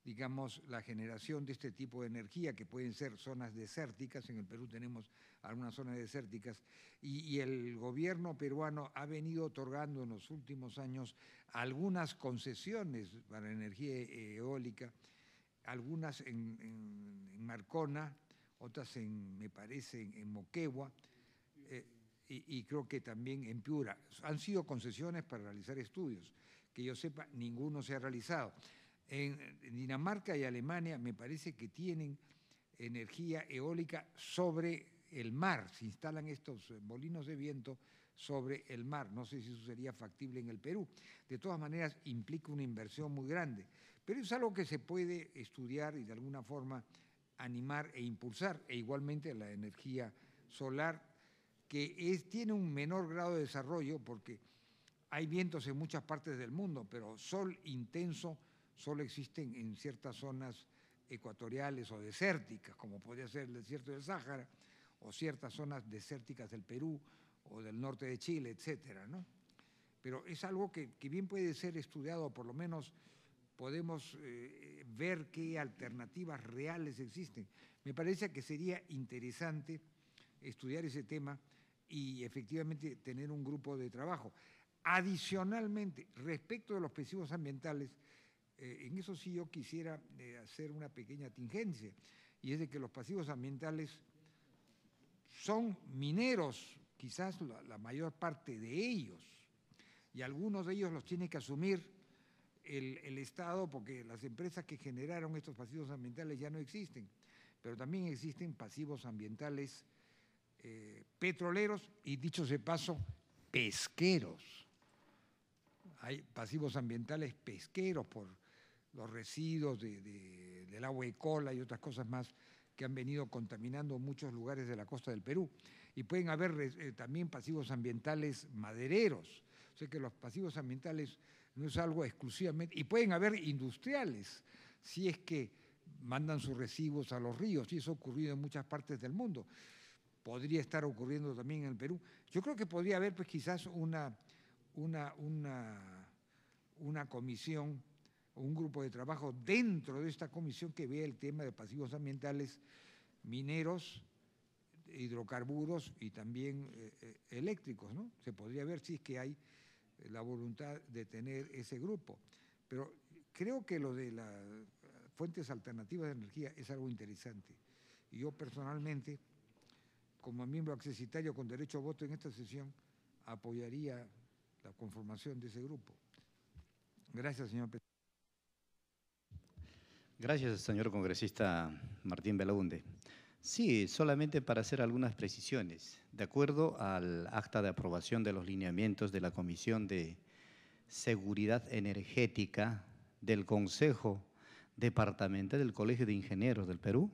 digamos, la generación de este tipo de energía, que pueden ser zonas desérticas. En el Perú tenemos algunas zonas desérticas, y el gobierno peruano ha venido otorgando en los últimos años algunas concesiones para energía eólica, algunas en Marcona, otras me parece en Moquegua, y creo que también en Piura. Han sido concesiones para realizar estudios. Que yo sepa, ninguno se ha realizado. En Dinamarca y Alemania me parece que tienen energía eólica sobre el mar. Se instalan estos molinos de viento sobre el mar. No sé si eso sería factible en el Perú. De todas maneras, implica una inversión muy grande. Pero es algo que se puede estudiar y de alguna forma animar e impulsar. E igualmente la energía solar, que tiene un menor grado de desarrollo porque hay vientos en muchas partes del mundo, pero sol intenso solo existen en ciertas zonas ecuatoriales o desérticas, como podría ser el desierto del Sáhara, o ciertas zonas desérticas del Perú o del norte de Chile, etcétera, ¿no? Pero es algo que bien puede ser estudiado, por lo menos podemos ver qué alternativas reales existen. Me parece que sería interesante estudiar ese tema y efectivamente tener un grupo de trabajo. Adicionalmente, respecto de los pasivos ambientales, en eso sí yo quisiera hacer una pequeña tingencia, y es de que los pasivos ambientales son mineros, quizás la mayor parte de ellos, y algunos de ellos los tiene que asumir el Estado, porque las empresas que generaron estos pasivos ambientales ya no existen, pero también existen pasivos ambientales petroleros y, dicho sea de paso, pesqueros. Hay pasivos ambientales pesqueros por los residuos del agua de cola y otras cosas más que han venido contaminando muchos lugares de la costa del Perú. Y pueden haber también pasivos ambientales madereros. O sea que los pasivos ambientales no es algo exclusivamente, y pueden haber industriales, si es que mandan sus residuos a los ríos, y eso ha ocurrido en muchas partes del mundo. Podría estar ocurriendo también en el Perú. Yo creo que podría haber pues quizás una comisión, un grupo de trabajo dentro de esta comisión que vea el tema de pasivos ambientales mineros, hidrocarburos y también eléctricos, ¿no? Se podría ver si es que hay la voluntad de tener ese grupo. Pero creo que lo de las fuentes alternativas de energía es algo interesante. Y yo personalmente, como miembro accesitario con derecho a voto en esta sesión, apoyaría la conformación de ese grupo. Gracias, señor presidente. Gracias, señor congresista Martín Belaunde. Sí, solamente para hacer algunas precisiones. De acuerdo al acta de aprobación de los lineamientos de la Comisión de Seguridad Energética del Consejo Departamental del Colegio de Ingenieros del Perú,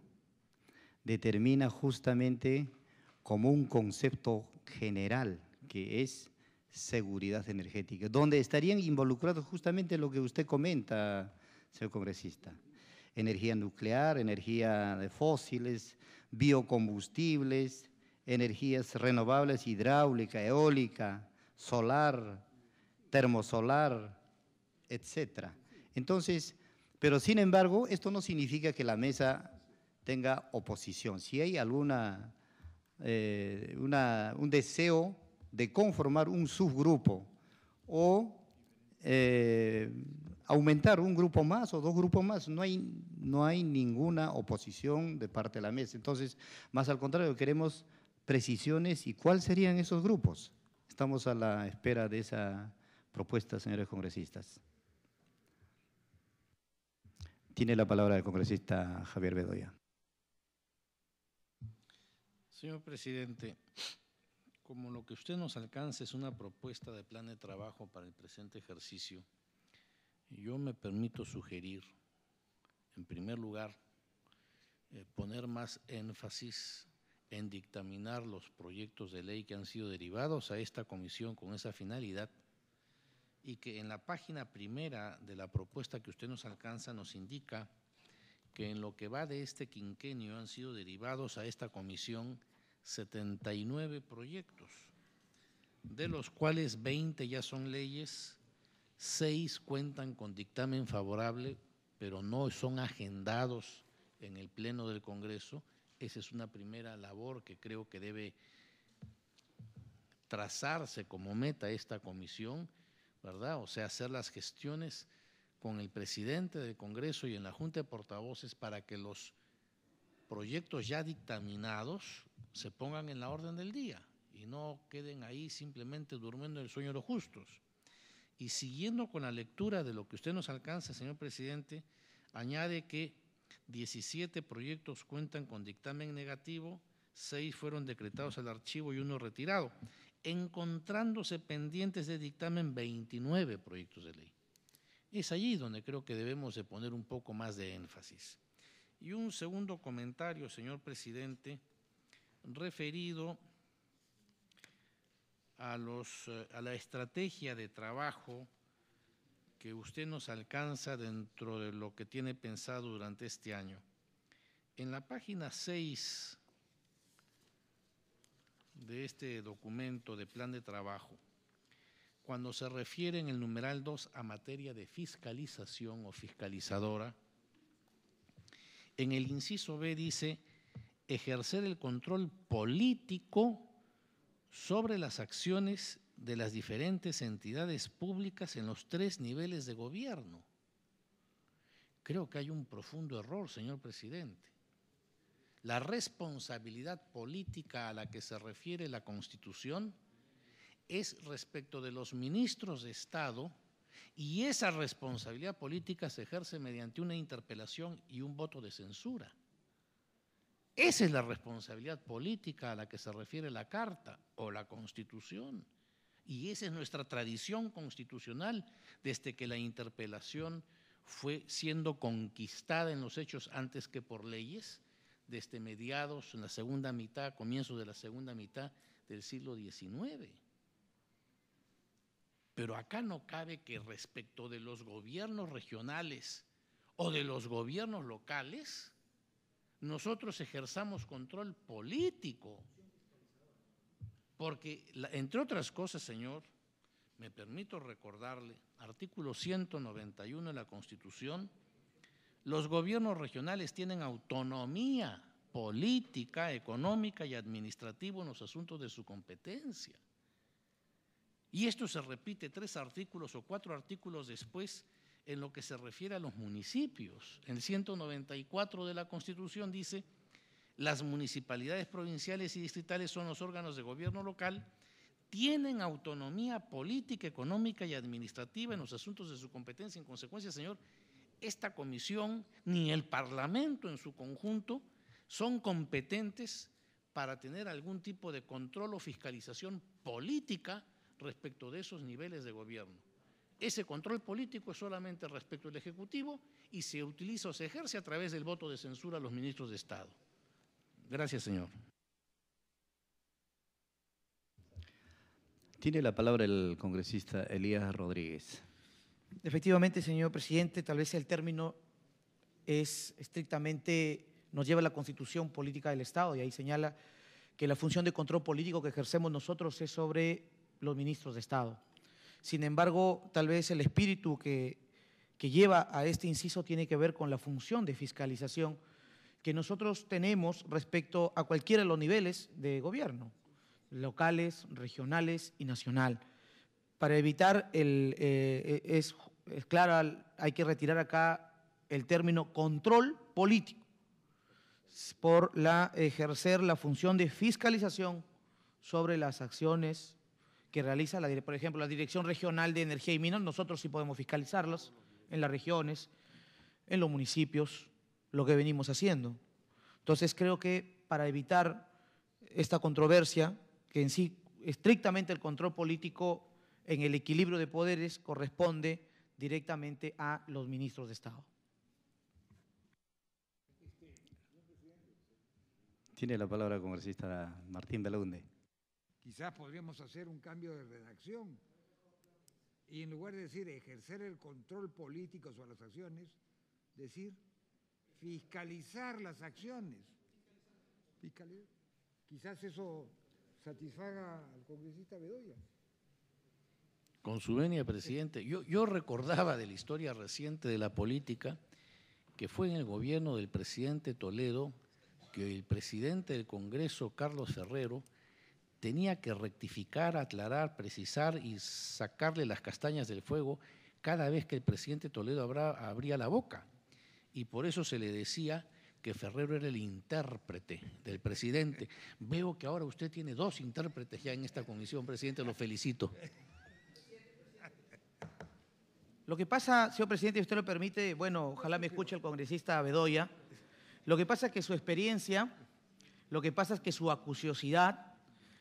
determina justamente como un concepto general que es seguridad energética, donde estarían involucrados justamente lo que usted comenta, señor congresista: energía nuclear, energía de fósiles, biocombustibles, energías renovables, hidráulica, eólica, solar, termosolar, etcétera. Entonces, pero sin embargo, esto no significa que la mesa tenga oposición. Si hay alguna un deseo de conformar un subgrupo o aumentar un grupo más o dos grupos más, no hay ninguna oposición de parte de la mesa. Entonces, más al contrario, queremos precisiones y cuáles serían esos grupos. Estamos a la espera de esa propuesta, señores congresistas. Tiene la palabra el congresista Javier Bedoya. Señor presidente, como lo que usted nos alcanza es una propuesta de plan de trabajo para el presente ejercicio, yo me permito sugerir, en primer lugar, poner más énfasis en dictaminar los proyectos de ley que han sido derivados a esta comisión con esa finalidad, y que en la página primera de la propuesta que usted nos alcanza nos indica que en lo que va de este quinquenio han sido derivados a esta comisión 79 proyectos, de los cuales 20 ya son leyes, 6 cuentan con dictamen favorable, pero no son agendados en el Pleno del Congreso. Esa es una primera labor que creo que debe trazarse como meta esta comisión, ¿verdad? O sea, hacer las gestiones con el presidente del Congreso y en la Junta de Portavoces para que los proyectos ya dictaminados se pongan en la orden del día y no queden ahí simplemente durmiendo el sueño de los justos. Y siguiendo con la lectura de lo que usted nos alcanza, señor presidente, añade que 17 proyectos cuentan con dictamen negativo, 6 fueron decretados al archivo y 1 retirado, encontrándose pendientes de dictamen 29 proyectos de ley. Es allí donde creo que debemos de poner un poco más de énfasis. Y un segundo comentario, señor presidente, referido a la estrategia de trabajo que usted nos alcanza dentro de lo que tiene pensado durante este año. En la página 6 de este documento de plan de trabajo, cuando se refiere en el numeral 2 a materia de fiscalización o fiscalizadora, en el inciso B dice ejercer el control político sobre las acciones de las diferentes entidades públicas en los 3 niveles de gobierno. Creo que hay un profundo error, señor presidente. La responsabilidad política a la que se refiere la Constitución es respecto de los ministros de Estado, y esa responsabilidad política se ejerce mediante una interpelación y un voto de censura. Esa es la responsabilidad política a la que se refiere la Carta o la Constitución. Y esa es nuestra tradición constitucional desde que la interpelación fue siendo conquistada en los hechos antes que por leyes, desde mediados, en la segunda mitad, comienzos de la segunda mitad del siglo XIX. Pero acá no cabe que respecto de los gobiernos regionales o de los gobiernos locales, nosotros ejerzamos control político. Porque, entre otras cosas, señor, me permito recordarle, artículo 191 de la Constitución, los gobiernos regionales tienen autonomía política, económica y administrativa en los asuntos de su competencia. Y esto se repite 3 artículos o 4 artículos después en lo que se refiere a los municipios. En el 194 de la Constitución dice: las municipalidades provinciales y distritales son los órganos de gobierno local, tienen autonomía política, económica y administrativa en los asuntos de su competencia. En consecuencia, señor, esta comisión ni el Parlamento en su conjunto son competentes para tener algún tipo de control o fiscalización política respecto de esos niveles de gobierno. Ese control político es solamente respecto al Ejecutivo y se utiliza o se ejerce a través del voto de censura a los ministros de Estado. Gracias, señor. Tiene la palabra el congresista Elías Rodríguez. Efectivamente, señor presidente, tal vez el término es estrictamente, nos lleva a la Constitución Política del Estado, y ahí señala que la función de control político que ejercemos nosotros es sobre los ministros de Estado. Sin embargo, tal vez el espíritu que lleva a este inciso tiene que ver con la función de fiscalización que nosotros tenemos respecto a cualquiera de los niveles de gobierno, locales, regionales y nacional. Para evitar es claro, hay que retirar acá el término control político por ejercer la función de fiscalización sobre las acciones que realiza, por ejemplo, la Dirección Regional de Energía y Minas. Nosotros sí podemos fiscalizarlas en las regiones, en los municipios, lo que venimos haciendo. Entonces creo que para evitar esta controversia, que en sí estrictamente el control político en el equilibrio de poderes corresponde directamente a los ministros de Estado. Tiene la palabra el congresista Martín Belaunde. Quizás podríamos hacer un cambio de redacción y en lugar de decir ejercer el control político sobre las acciones, decir fiscalizar las acciones. Quizás eso satisfaga al congresista Bedoya. Con su venia, presidente, yo recordaba de la historia reciente de la política que fue en el gobierno del presidente Toledo que el presidente del Congreso, Carlos Ferrero, tenía que rectificar, aclarar, precisar y sacarle las castañas del fuego cada vez que el presidente Toledo abría la boca. Y por eso se le decía que Ferrero era el intérprete del presidente. Veo que ahora usted tiene 2 intérpretes ya en esta comisión, presidente, lo felicito. Lo que pasa, señor presidente, si usted lo permite, bueno, ojalá me escuche el congresista Bedoya, lo que pasa es que su experiencia, lo que pasa es que su acuciosidad,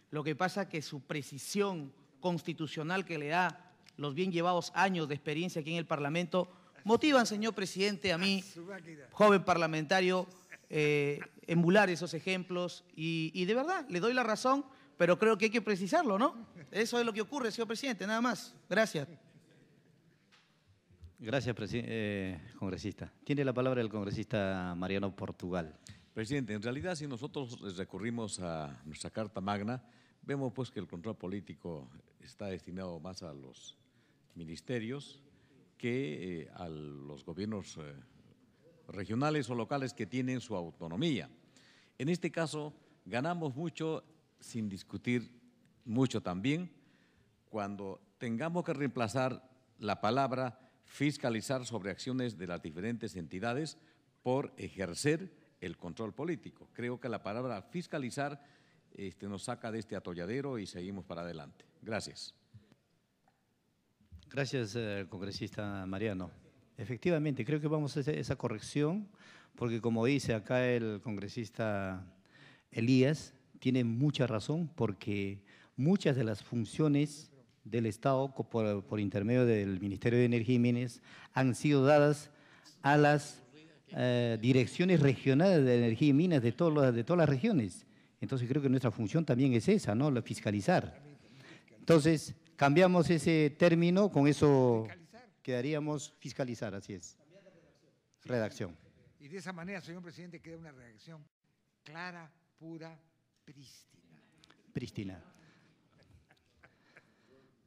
lo que pasa es que su precisión constitucional que le da los bien llevados años de experiencia aquí en el Parlamento, motivan, señor presidente, a mí, joven parlamentario, emular esos ejemplos y de verdad le doy la razón pero creo que hay que precisarlo, ¿no? Eso es lo que ocurre, señor presidente, nada más. Gracias. Gracias, congresista. Tiene la palabra el congresista Mariano Portugal. Presidente, en realidad si nosotros recurrimos a nuestra Carta Magna, vemos pues que el control político está destinado más a los ministerios que a los gobiernos regionales o locales que tienen su autonomía. En este caso, ganamos mucho sin discutir mucho también cuando tengamos que reemplazar la palabra fiscalizar sobre acciones de las diferentes entidades por ejercer el control político. Creo que la palabra fiscalizar nos saca de este atolladero y seguimos para adelante. Gracias. Gracias, congresista Mariano. Efectivamente, creo que vamos a hacer esa corrección, porque como dice acá el congresista Elías, tiene mucha razón, porque muchas de las funciones del Estado por intermedio del Ministerio de Energía y Minas han sido dadas a las direcciones regionales de energía y minas de todas las regiones. Entonces creo que nuestra función también es esa, ¿no? La fiscalizar. Entonces cambiamos ese término, con eso quedaríamos fiscalizar, así es. Redacción. Y de esa manera, señor presidente, queda una redacción clara, pura, prístina. Prístina.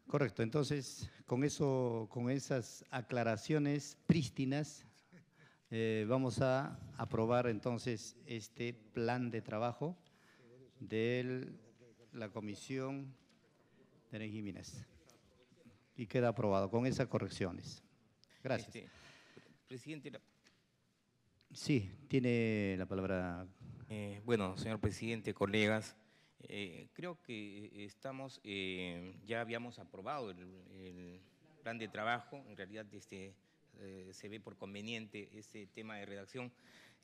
Correcto, entonces con esas aclaraciones prístinas vamos a aprobar entonces este plan de trabajo de la Comisión de Energía y Minas. Y queda aprobado con esas correcciones. Gracias. Presidente. Sí, tiene la palabra. Bueno, señor presidente, colegas, creo que estamos, ya habíamos aprobado el plan de trabajo, en realidad se ve por conveniente este tema de redacción.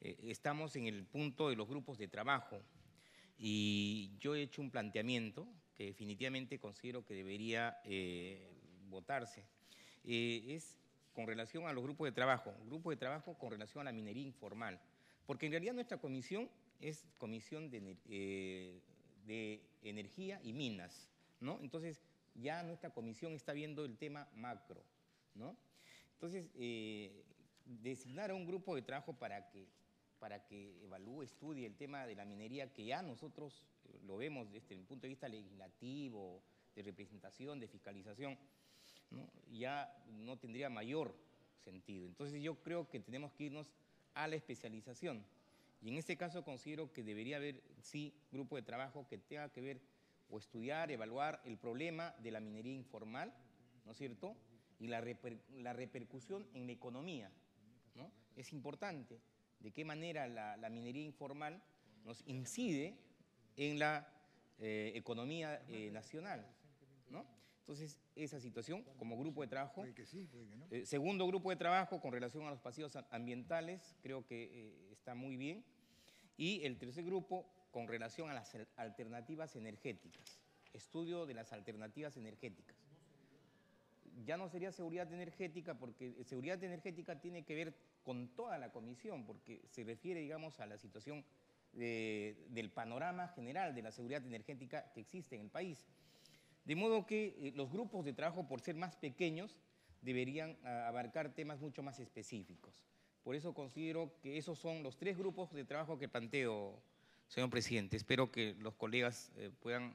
Estamos en el punto de los grupos de trabajo y yo he hecho un planteamiento que definitivamente considero que debería votarse. Es con relación a los grupos de trabajo con relación a la minería informal, porque en realidad nuestra comisión es comisión de energía y minas, ¿no? Entonces ya nuestra comisión está viendo el tema macro, ¿no? Entonces, designar a un grupo de trabajo para que evalúe, estudie el tema de la minería, que ya nosotros lo vemos desde el punto de vista legislativo, de representación, de fiscalización, ¿no? Ya no tendría mayor sentido. Entonces yo creo que tenemos que irnos a la especialización. Y en este caso considero que debería haber, sí, grupo de trabajo que tenga que ver o estudiar, evaluar el problema de la minería informal, ¿no es cierto?, y la repercusión en la economía, ¿no? Es importante de qué manera la minería informal nos incide en la economía nacional, ¿no? Entonces, esa situación como grupo de trabajo. Puede que sí, puede que no. Segundo grupo de trabajo con relación a los pasivos ambientales, creo que está muy bien. Y el tercer grupo con relación a las alternativas energéticas, estudio de las alternativas energéticas. Ya no sería seguridad energética, porque seguridad energética tiene que ver con toda la comisión, porque se refiere, digamos, a la situación del panorama general de la seguridad energética que existe en el país. De modo que los grupos de trabajo, por ser más pequeños, deberían abarcar temas mucho más específicos. Por eso considero que esos son los tres grupos de trabajo que planteo, señor presidente. Espero que los colegas puedan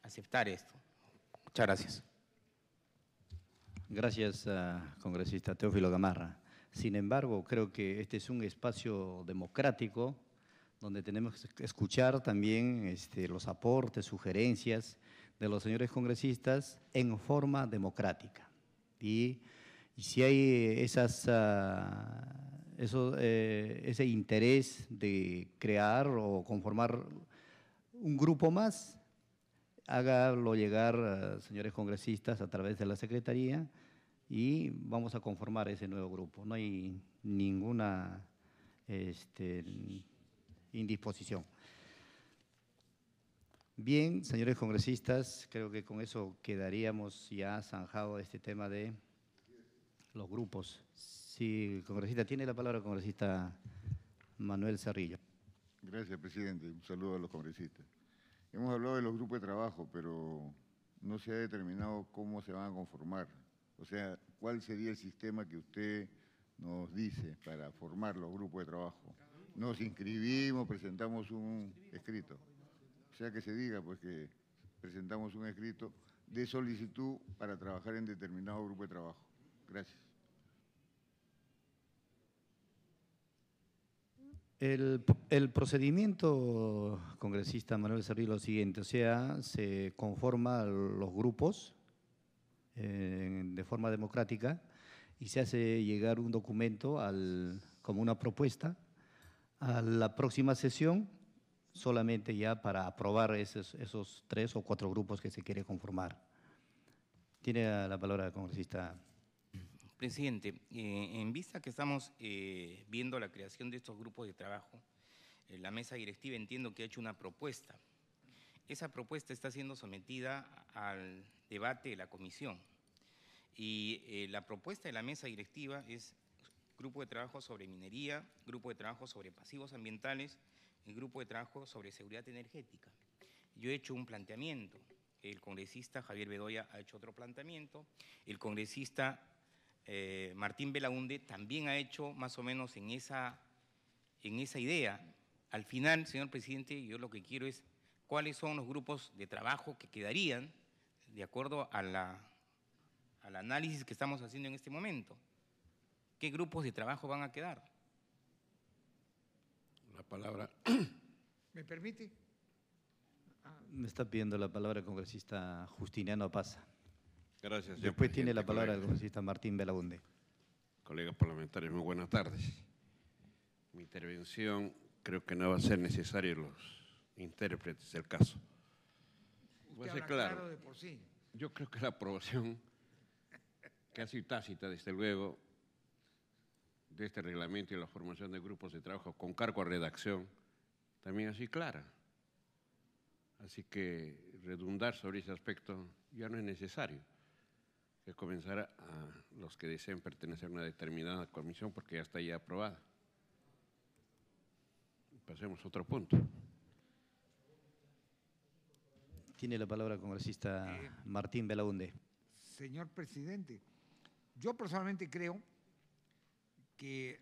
aceptar esto. Muchas gracias. Gracias, congresista Teófilo Gamarra. Sin embargo, creo que este es un espacio democrático donde tenemos que escuchar también los aportes, sugerencias de los señores congresistas en forma democrática. Y si hay ese interés de crear o conformar un grupo más, hágalo llegar, señores congresistas, a través de la Secretaría y vamos a conformar ese nuevo grupo. No hay ninguna indisposición. Bien, señores congresistas, creo que con eso quedaríamos ya zanjado este tema de los grupos. Sí, congresista, tiene la palabra el congresista Manuel Cerrillo. Gracias, presidente. Un saludo a los congresistas. Hemos hablado de los grupos de trabajo, pero no se ha determinado cómo se van a conformar. O sea, ¿cuál sería el sistema que usted nos dice para formar los grupos de trabajo? Nos inscribimos, presentamos un escrito. O sea, que se diga pues que presentamos un escrito de solicitud para trabajar en determinado grupo de trabajo. Gracias. El procedimiento, congresista Manuel Cerrillo, es lo siguiente, o sea, se conforman los grupos de forma democrática y se hace llegar un documento como una propuesta a la próxima sesión, solamente ya para aprobar esos 3 o 4 grupos que se quiere conformar. Tiene la palabra el congresista. Presidente, en vista que estamos viendo la creación de estos grupos de trabajo, la mesa directiva entiendo que ha hecho una propuesta. Esa propuesta está siendo sometida al debate de la comisión y la propuesta de la mesa directiva es grupo de trabajo sobre minería, grupo de trabajo sobre pasivos ambientales y grupo de trabajo sobre seguridad energética. Yo he hecho un planteamiento, el congresista Javier Bedoya ha hecho otro planteamiento, el congresista Martín Belaunde también ha hecho más o menos en esa idea. Al final, señor presidente, yo lo que quiero es cuáles son los grupos de trabajo que quedarían de acuerdo al análisis que estamos haciendo en este momento. ¿Qué grupos de trabajo van a quedar? La palabra. ¿Me permite? Me está pidiendo la palabra el congresista Justiniano Paz. Gracias, señor Después tiene la presidente, palabra el colegas. congresista Martín Belaunde. Colegas parlamentarios, muy buenas tardes. Mi intervención creo que no va a ser necesario los intérpretes del caso. Voy a ser claro. De por sí. Yo creo que la aprobación casi tácita, desde luego, de este reglamento y la formación de grupos de trabajo con cargo a redacción, también así clara. Así que redundar sobre ese aspecto ya no es necesario. Que comenzar a los que deseen pertenecer a una determinada comisión porque ya está ya aprobada. Pasemos a otro punto. Tiene la palabra el congresista Martín Belaunde. Señor presidente, yo personalmente creo que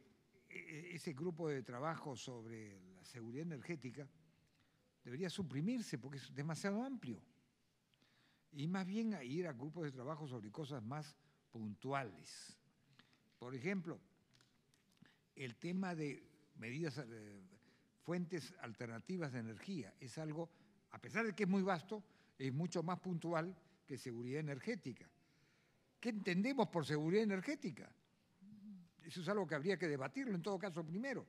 ese grupo de trabajo sobre la seguridad energética debería suprimirse porque es demasiado amplio. Y más bien a ir a grupos de trabajo sobre cosas más puntuales. Por ejemplo, el tema de medidas, fuentes alternativas de energía, es algo, a pesar de que es muy vasto, es mucho más puntual que seguridad energética. ¿Qué entendemos por seguridad energética? Eso es algo que habría que debatirlo en todo caso primero.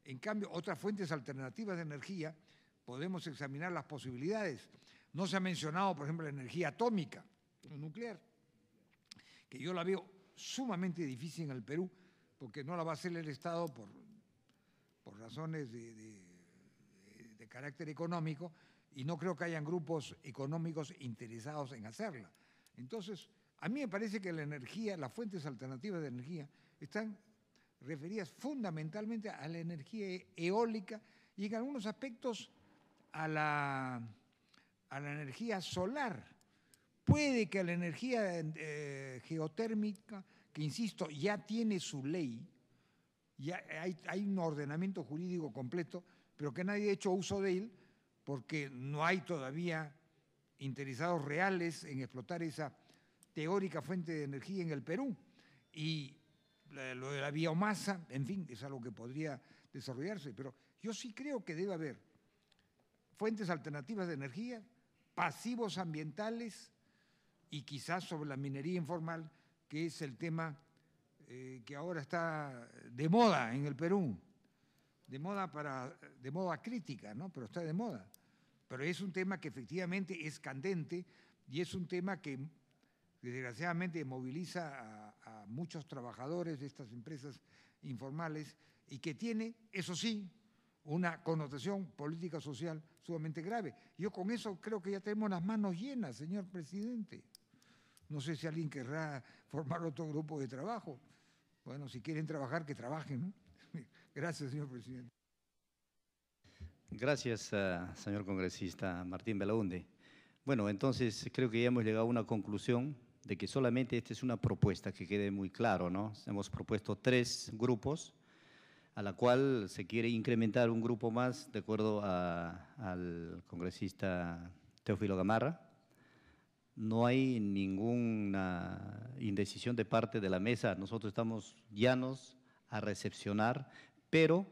En cambio, otras fuentes alternativas de energía, podemos examinar las posibilidades. No se ha mencionado, por ejemplo, la energía atómica o nuclear, que yo la veo sumamente difícil en el Perú, porque no la va a hacer el Estado por razones de carácter económico, y no creo que hayan grupos económicos interesados en hacerla. Entonces, a mí me parece que la energía, las fuentes alternativas de energía, están referidas fundamentalmente a la energía eólica y en algunos aspectos a la energía solar. Puede que la energía geotérmica, que insisto, ya tiene su ley, ya hay un ordenamiento jurídico completo, pero que nadie ha hecho uso de él porque no hay todavía interesados reales en explotar esa teórica fuente de energía en el Perú. Y lo de la biomasa, en fin, es algo que podría desarrollarse, pero yo sí creo que debe haber fuentes alternativas de energía, pasivos ambientales y quizás sobre la minería informal, que es el tema que ahora está de moda en el Perú, de moda crítica, ¿no? Pero está de moda. Pero es un tema que efectivamente es candente y es un tema que desgraciadamente moviliza a muchos trabajadores de estas empresas informales y que tiene, eso sí, una connotación política social sumamente grave. Yo con eso creo que ya tenemos las manos llenas, señor presidente. No sé si alguien querrá formar otro grupo de trabajo. Bueno, si quieren trabajar, que trabajen, ¿no? Gracias, señor presidente. Gracias, señor congresista Martín Belaunde. Bueno, entonces creo que ya hemos llegado a una conclusión de que solamente esta es una propuesta, que quede muy claro, ¿no? Hemos propuesto 3 grupos, a la cual se quiere incrementar un grupo más, de acuerdo al congresista Teófilo Gamarra. No hay ninguna indecisión de parte de la mesa, nosotros estamos llanos a recepcionar, pero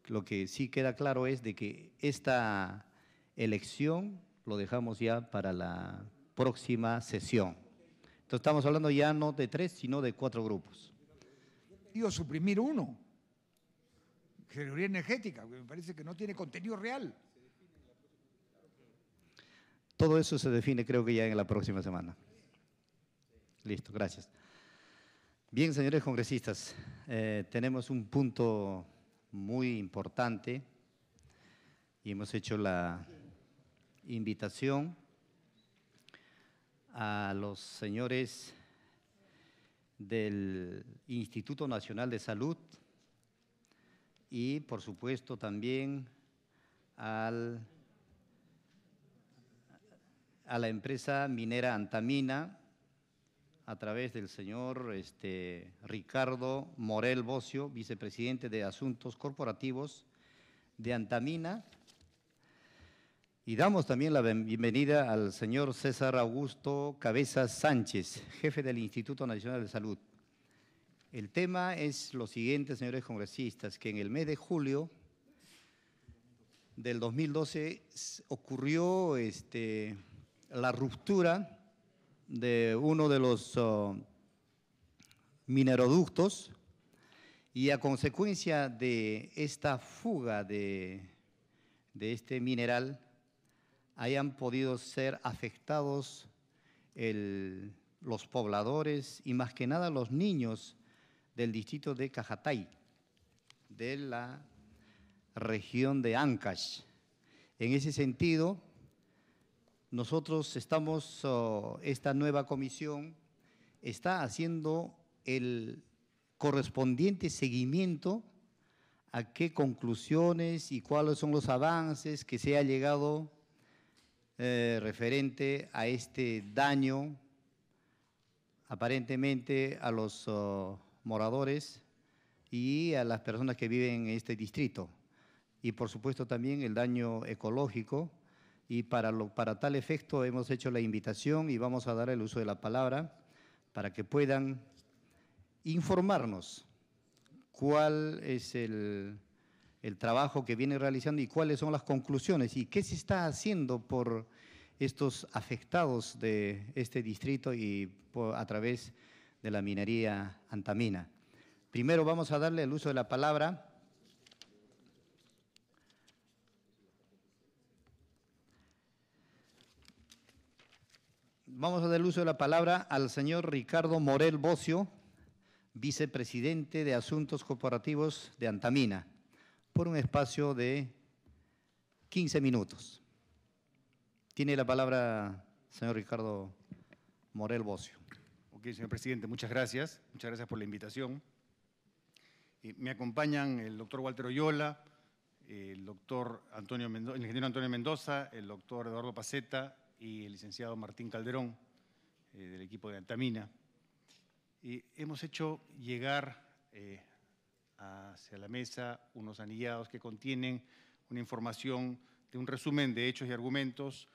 lo que sí queda claro es de que esta elección lo dejamos ya para la próxima sesión. Entonces estamos hablando ya no de 3, sino de 4 grupos. Digo, suprimir uno, seguridad energética, que me parece que no tiene contenido real. Todo eso se define creo que ya en la próxima semana. Listo, gracias. Bien, señores congresistas, tenemos un punto muy importante y hemos hecho la invitación a los señores del Instituto Nacional de Salud y, por supuesto, también a la empresa minera Antamina, a través del señor Ricardo Morel Bocio, vicepresidente de Asuntos Corporativos de Antamina. Y damos también la bienvenida al señor César Augusto Cabezas Sánchez, jefe del Instituto Nacional de Salud. El tema es lo siguiente, señores congresistas, que en el mes de julio del 2012 ocurrió la ruptura de uno de los mineroductos y a consecuencia de esta fuga de este mineral hayan podido ser afectados los pobladores y más que nada los niños del distrito de Cajatay, de la región de Ancash. En ese sentido, nosotros esta nueva comisión está haciendo el correspondiente seguimiento a qué conclusiones y cuáles son los avances que se ha llegado referente a este daño aparentemente a los moradores y a las personas que viven en este distrito. Y por supuesto también el daño ecológico. Y para tal efecto hemos hecho la invitación y vamos a dar el uso de la palabra para que puedan informarnos cuál es el trabajo que viene realizando y cuáles son las conclusiones y qué se está haciendo por estos afectados de este distrito y a través de la minería Antamina. Primero vamos a darle el uso de la palabra al señor Ricardo Morel Bocio, vicepresidente de Asuntos Corporativos de Antamina, por un espacio de 15 minutos. Tiene la palabra señor Ricardo Morel Bocio. Ok, señor presidente, muchas gracias por la invitación. Me acompañan el doctor Walter Oyola, el ingeniero Antonio Mendoza, el doctor Eduardo Paceta y el licenciado Martín Calderón, del equipo de Antamina. Hemos hecho llegar hacia la mesa unos anillados que contienen una información de un resumen de hechos y argumentos,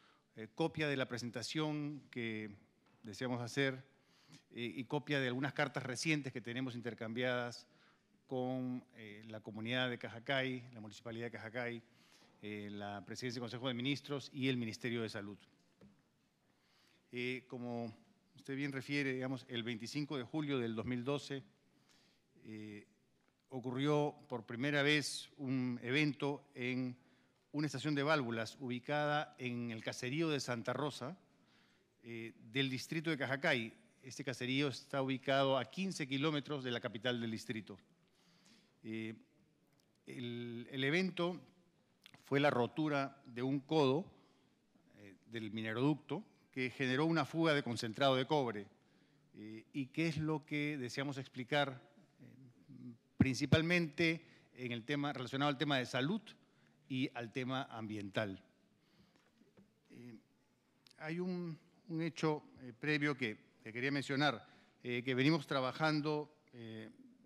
copia de la presentación que deseamos hacer y copia de algunas cartas recientes que tenemos intercambiadas con la comunidad de Cajacay, la Municipalidad de Cajacay, la Presidencia del Consejo de Ministros y el Ministerio de Salud. Como usted bien refiere, digamos, el 25 de julio del 2012 ocurrió por primera vez un evento en una estación de válvulas ubicada en el caserío de Santa Rosa del distrito de Cajacay. Este caserío está ubicado a 15 kilómetros de la capital del distrito. El evento fue la rotura de un codo del mineroducto que generó una fuga de concentrado de cobre. ¿Y qué es lo que deseamos explicar? Principalmente en el tema relacionado al tema de salud y al tema ambiental. Hay un hecho previo que quería mencionar, que venimos trabajando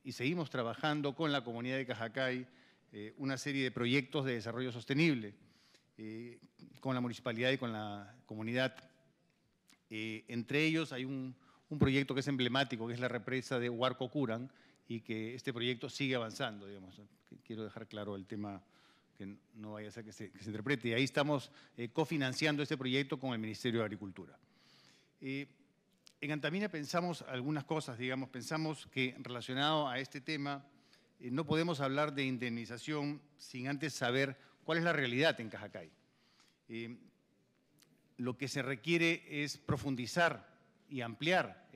y seguimos trabajando con la comunidad de Cajacay una serie de proyectos de desarrollo sostenible con la municipalidad y con la comunidad. Entre ellos hay un proyecto que es emblemático, que es la represa de Huarco Curán, y que este proyecto sigue avanzando, digamos. Quiero dejar claro el tema, que no vaya a ser que se interprete. Y ahí estamos cofinanciando este proyecto con el Ministerio de Agricultura. En Antamina pensamos algunas cosas, digamos. Pensamos que relacionado a este tema no podemos hablar de indemnización sin antes saber cuál es la realidad en Cajacay. Lo que se requiere es profundizar y ampliar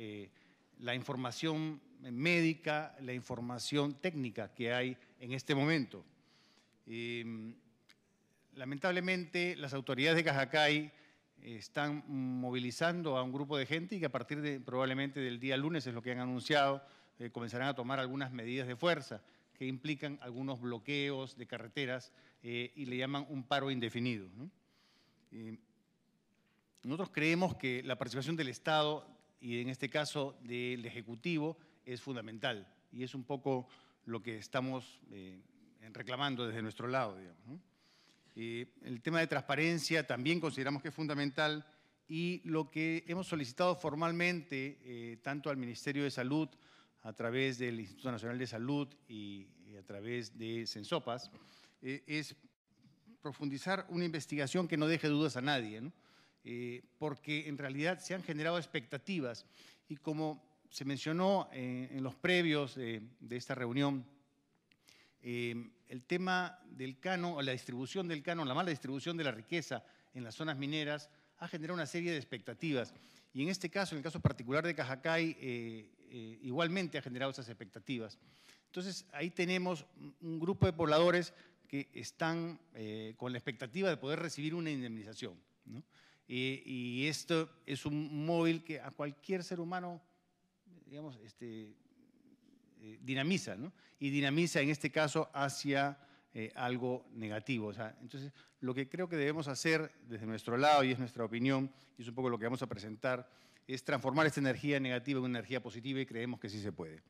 la información médica, la información técnica que hay en este momento. Lamentablemente, las autoridades de Cajacay están movilizando a un grupo de gente y que a partir de probablemente del día lunes, es lo que han anunciado, comenzarán a tomar algunas medidas de fuerza que implican algunos bloqueos de carreteras y le llaman un paro indefinido, ¿no? Nosotros creemos que la participación del Estado y en este caso del Ejecutivo es fundamental y es un poco lo que estamos reclamando desde nuestro lado, digamos, ¿no? El tema de transparencia también consideramos que es fundamental y lo que hemos solicitado formalmente tanto al Ministerio de Salud a través del Instituto Nacional de Salud y a través de Sensopas es profundizar una investigación que no deje dudas a nadie, ¿no? Porque en realidad se han generado expectativas y como se mencionó en los previos de esta reunión, el tema del canon o la distribución del canon, la mala distribución de la riqueza en las zonas mineras ha generado una serie de expectativas y en este caso, en el caso particular de Cajacay, igualmente ha generado esas expectativas. Entonces ahí tenemos un grupo de pobladores que están con la expectativa de poder recibir una indemnización, ¿no? Y esto es un móvil que a cualquier ser humano, digamos, dinamiza, ¿no? Y dinamiza en este caso hacia algo negativo. O sea, entonces, lo que creo que debemos hacer desde nuestro lado, y es nuestra opinión, y es un poco lo que vamos a presentar, es transformar esta energía negativa en una energía positiva y creemos que sí se puede.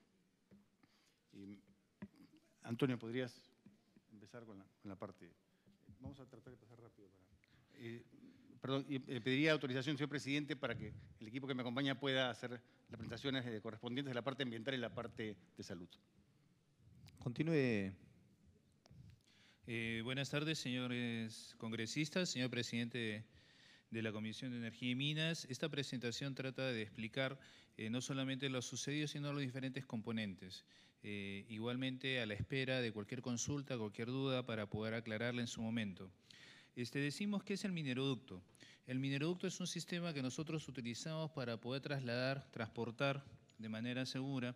Antonio, ¿podrías empezar con la parte? Vamos a tratar de pasar rápido. Perdón, pediría autorización, señor presidente, para que el equipo que me acompaña pueda hacer las presentaciones correspondientes de la parte ambiental y la parte de salud. Continúe. Buenas tardes, señores congresistas, señor presidente de la Comisión de Energía y Minas. Esta presentación trata de explicar no solamente lo sucedido, sino los diferentes componentes. Igualmente a la espera de cualquier consulta, cualquier duda, para poder aclararla en su momento. Decimos que es el mineroducto. El mineroducto es un sistema que nosotros utilizamos para poder transportar de manera segura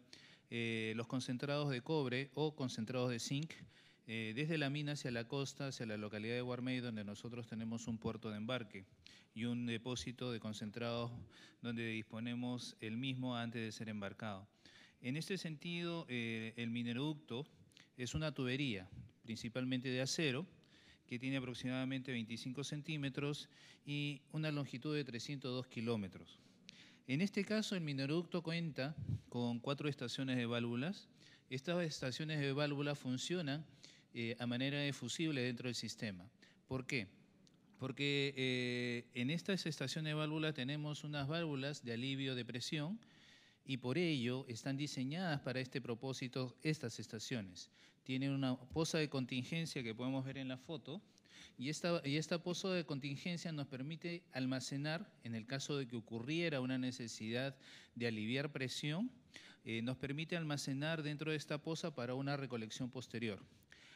los concentrados de cobre o concentrados de zinc desde la mina hacia la costa, hacia la localidad de Huarmey, donde nosotros tenemos un puerto de embarque y un depósito de concentrados donde disponemos el mismo antes de ser embarcado. En este sentido, el mineroducto es una tubería, principalmente de acero, que tiene aproximadamente 25 centímetros y una longitud de 302 kilómetros. En este caso, el mineroducto cuenta con 4 estaciones de válvulas. Estas estaciones de válvulas funcionan a manera de fusible dentro del sistema. ¿Por qué? Porque en estas estaciones de válvulas tenemos unas válvulas de alivio de presión y por ello están diseñadas para este propósito estas estaciones. Tienen una poza de contingencia que podemos ver en la foto y esta poza de contingencia nos permite almacenar, en el caso de que ocurriera una necesidad de aliviar presión, nos permite almacenar dentro de esta poza para una recolección posterior.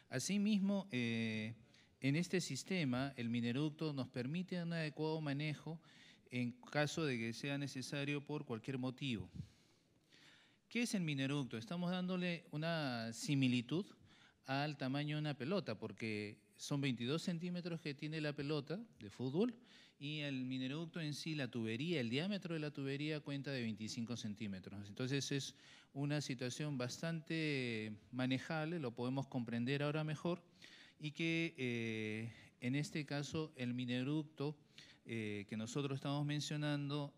Asimismo, en este sistema, el mineroducto nos permite un adecuado manejo en caso de que sea necesario por cualquier motivo. ¿Qué es el mineroducto? Estamos dándole una similitud al tamaño de una pelota, porque son 22 centímetros que tiene la pelota de fútbol y el mineroducto en sí, la tubería, el diámetro de la tubería cuenta de 25 centímetros. Entonces es una situación bastante manejable, lo podemos comprender ahora mejor y que en este caso el mineducto que nosotros estamos mencionando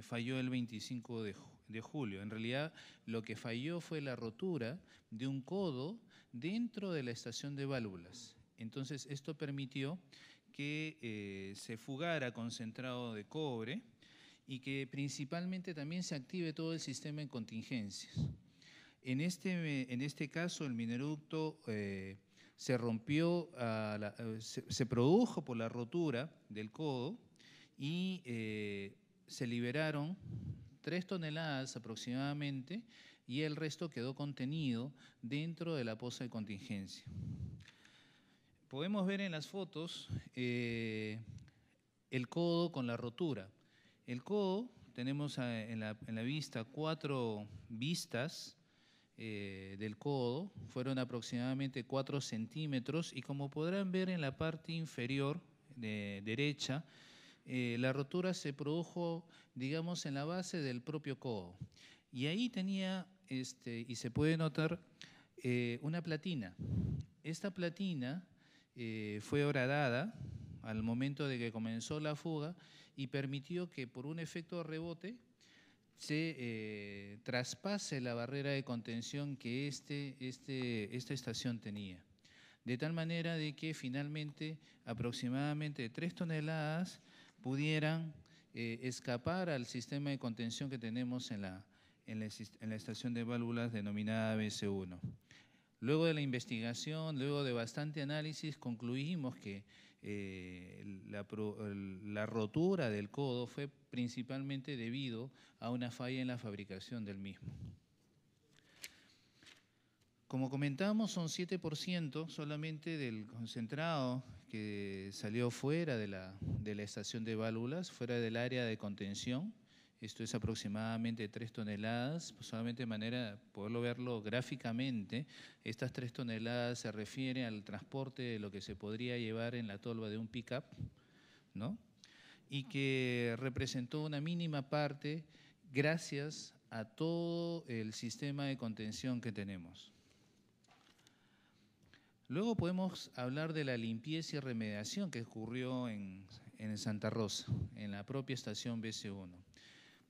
falló el 25 de julio. En realidad lo que falló fue la rotura de un codo dentro de la estación de válvulas. Entonces esto permitió que se fugara concentrado de cobre y que principalmente también se active todo el sistema en contingencias. En este caso el mineducto se rompió, se produjo por la rotura del codo y se liberaron 3 toneladas aproximadamente y el resto quedó contenido dentro de la poza de contingencia. Podemos ver en las fotos el codo con la rotura. El codo, tenemos en la vista 4 vistas del codo, fueron aproximadamente 4 centímetros y como podrán ver en la parte inferior derecha, la rotura se produjo, digamos, en la base del propio codo. Y ahí tenía, y se puede notar, una platina. Esta platina fue horadada al momento de que comenzó la fuga y permitió que por un efecto de rebote se traspase la barrera de contención que esta estación tenía. De tal manera de que finalmente aproximadamente 3 toneladas pudieran escapar al sistema de contención que tenemos en la estación de válvulas denominada BC1. Luego de la investigación, luego de bastante análisis, concluimos que la rotura del codo fue principalmente debido a una falla en la fabricación del mismo. Como comentamos, son 7% solamente del concentrado que salió fuera de la estación de válvulas, fuera del área de contención. Esto es aproximadamente 3 toneladas, solamente de manera de poderlo verlo gráficamente. Estas 3 toneladas se refieren al transporte de lo que se podría llevar en la tolva de un pick-up, ¿no? Y que representó una mínima parte gracias a todo el sistema de contención que tenemos. Luego podemos hablar de la limpieza y remediación que ocurrió en Santa Rosa, en la propia estación BC1.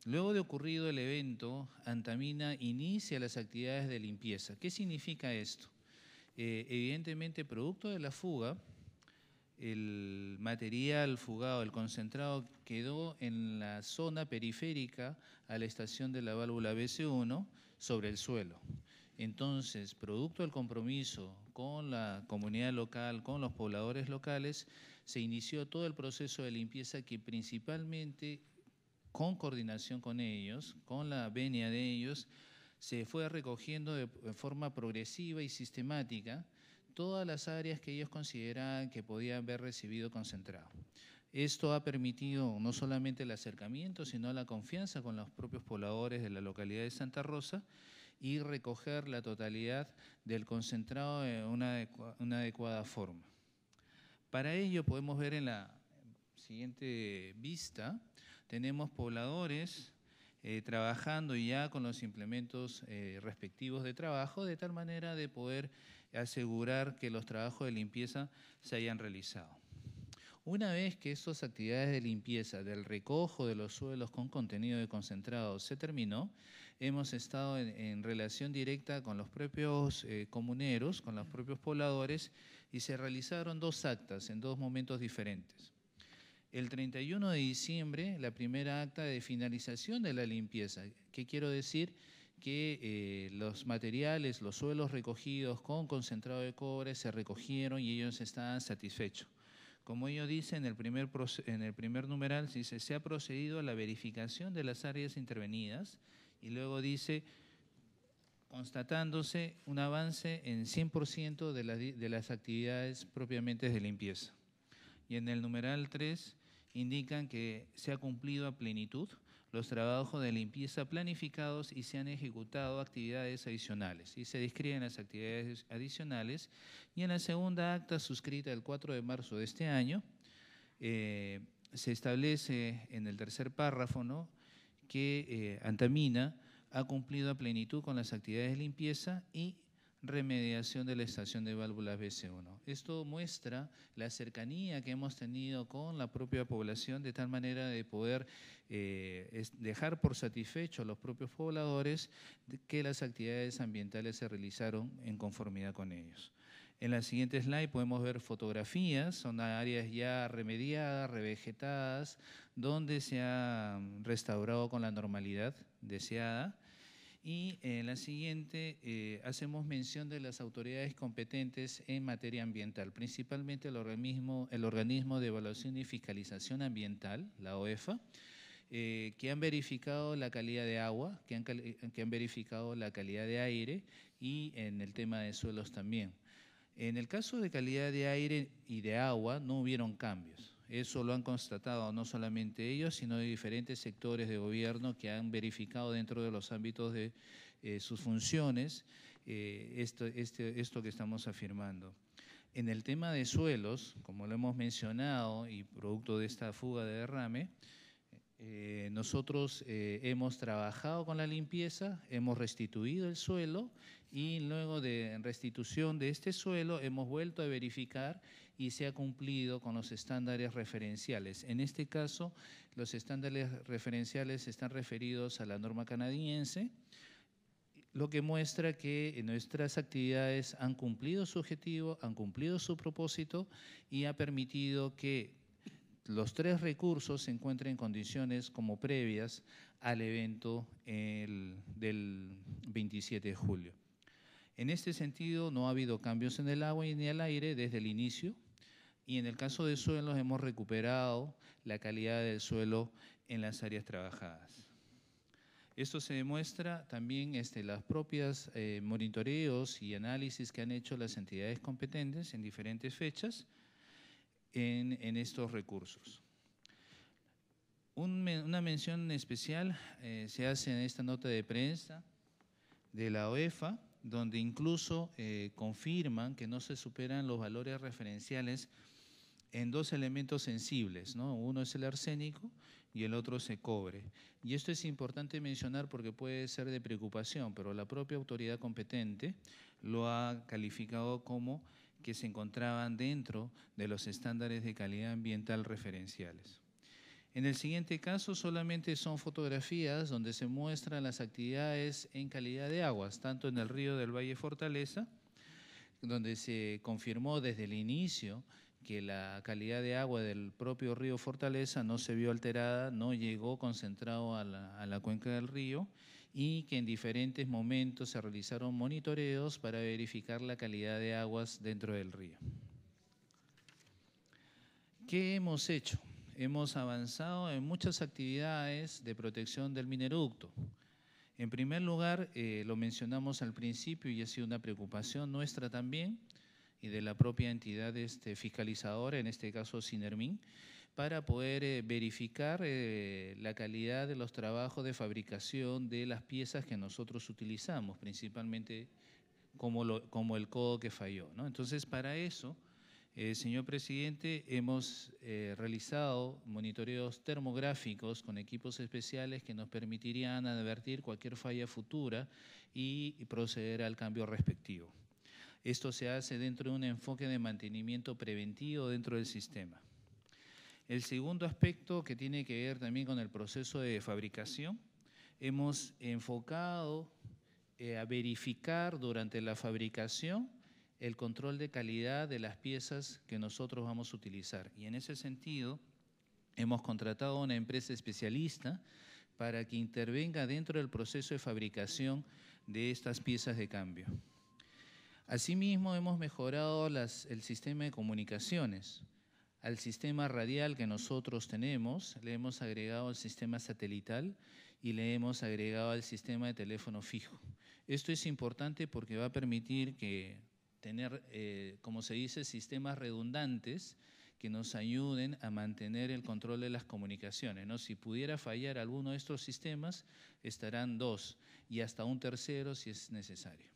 Luego de ocurrido el evento, Antamina inicia las actividades de limpieza. ¿Qué significa esto? Evidentemente, producto de la fuga, el material fugado, el concentrado, quedó en la zona periférica a la estación de la válvula BC1 sobre el suelo. Entonces, producto del compromiso con la comunidad local, con los pobladores locales, se inició todo el proceso de limpieza que principalmente, con coordinación con ellos, con la venia de ellos, se fue recogiendo de forma progresiva y sistemática todas las áreas que ellos consideraban que podían haber recibido concentrado. Esto ha permitido no solamente el acercamiento, sino la confianza con los propios pobladores de la localidad de Santa Rosa y recoger la totalidad del concentrado de una adecuada forma. Para ello podemos ver en la siguiente vista, tenemos pobladores trabajando ya con los implementos respectivos de trabajo, de tal manera de poder asegurar que los trabajos de limpieza se hayan realizado. Una vez que estas actividades de limpieza del recojo de los suelos con contenido de concentrado se terminó, hemos estado en relación directa con los propios comuneros, con los propios pobladores, y se realizaron 2 actas en 2 momentos diferentes. El 31 de diciembre, la primera acta de finalización de la limpieza. ¿Qué quiero decir? Que los materiales, los suelos recogidos con concentrado de cobre se recogieron y ellos estaban satisfechos. Como ellos dicen en el primer numeral, dice, se ha procedido a la verificación de las áreas intervenidas y luego dice, constatándose un avance en 100% de las actividades propiamente de limpieza. Y en el numeral 3 indican que se ha cumplido a plenitud los trabajos de limpieza planificados y se han ejecutado actividades adicionales. Y se describen las actividades adicionales. Y en la segunda acta suscrita el 4 de marzo de este año, se establece en el tercer párrafo, ¿no?, que Antamina ha cumplido a plenitud con las actividades de limpieza y remediación de la estación de válvulas BC1. Esto muestra la cercanía que hemos tenido con la propia población, de tal manera de poder dejar por satisfecho a los propios pobladores de que las actividades ambientales se realizaron en conformidad con ellos. En la siguiente slide podemos ver fotografías, son áreas ya remediadas, revegetadas, donde se ha restaurado con la normalidad deseada. Y en la siguiente hacemos mención de las autoridades competentes en materia ambiental, principalmente el organismo de evaluación y fiscalización ambiental, la OEFA, que han verificado la calidad de agua, que han verificado la calidad de aire y en el tema de suelos también. En el caso de calidad de aire y de agua no hubieron cambios. Eso lo han constatado no solamente ellos, sino de diferentes sectores de gobierno que han verificado dentro de los ámbitos de sus funciones esto que estamos afirmando. En el tema de suelos, como lo hemos mencionado y producto de esta fuga de derrame, nosotros hemos trabajado con la limpieza, hemos restituido el suelo y luego de restitución de este suelo hemos vuelto a verificar y se ha cumplido con los estándares referenciales. En este caso, los estándares referenciales están referidos a la norma canadiense, lo que muestra que nuestras actividades han cumplido su objetivo, han cumplido su propósito y ha permitido que los 3 recursos se encuentren en condiciones como previas al evento del 27 de julio. En este sentido, no ha habido cambios en el agua ni el aire desde el inicio, y en el caso de suelos hemos recuperado la calidad del suelo en las áreas trabajadas. Esto se demuestra también las propias monitoreos y análisis que han hecho las entidades competentes en diferentes fechas en estos recursos. Una mención especial se hace en esta nota de prensa de la OEFA, donde incluso confirman que no se superan los valores referenciales en 2 elementos sensibles, ¿no? Uno es el arsénico y el otro es el cobre. Y esto es importante mencionar porque puede ser de preocupación, pero la propia autoridad competente lo ha calificado como que se encontraban dentro de los estándares de calidad ambiental referenciales. En el siguiente caso solamente son fotografías donde se muestran las actividades en calidad de aguas, tanto en el río del Valle Fortaleza, donde se confirmó desde el inicio que la calidad de agua del propio río Fortaleza no se vio alterada, no llegó concentrado a la cuenca del río y que en diferentes momentos se realizaron monitoreos para verificar la calidad de aguas dentro del río. ¿Qué hemos hecho? Hemos avanzado en muchas actividades de protección del mineroducto. En primer lugar, lo mencionamos al principio y ha sido una preocupación nuestra también y de la propia entidad fiscalizadora, en este caso Sinermin, para poder verificar la calidad de los trabajos de fabricación de las piezas que nosotros utilizamos, principalmente como el codo que falló, ¿no? Entonces, para eso, señor presidente, hemos realizado monitoreos termográficos con equipos especiales que nos permitirían advertir cualquier falla futura y proceder al cambio respectivo. Esto se hace dentro de un enfoque de mantenimiento preventivo dentro del sistema. El segundo aspecto que tiene que ver también con el proceso de fabricación, hemos enfocado a verificar durante la fabricación el control de calidad de las piezas que nosotros vamos a utilizar. Y en ese sentido, hemos contratado a una empresa especialista para que intervenga dentro del proceso de fabricación de estas piezas de cambio. Asimismo, hemos mejorado el sistema de comunicaciones. Al sistema radial que nosotros tenemos, le hemos agregado el sistema satelital y le hemos agregado el sistema de teléfono fijo. Esto es importante porque va a permitir tener, como se dice, sistemas redundantes que nos ayuden a mantener el control de las comunicaciones, ¿no? Si pudiera fallar alguno de estos sistemas, estarán 2 y hasta un tercero si es necesario.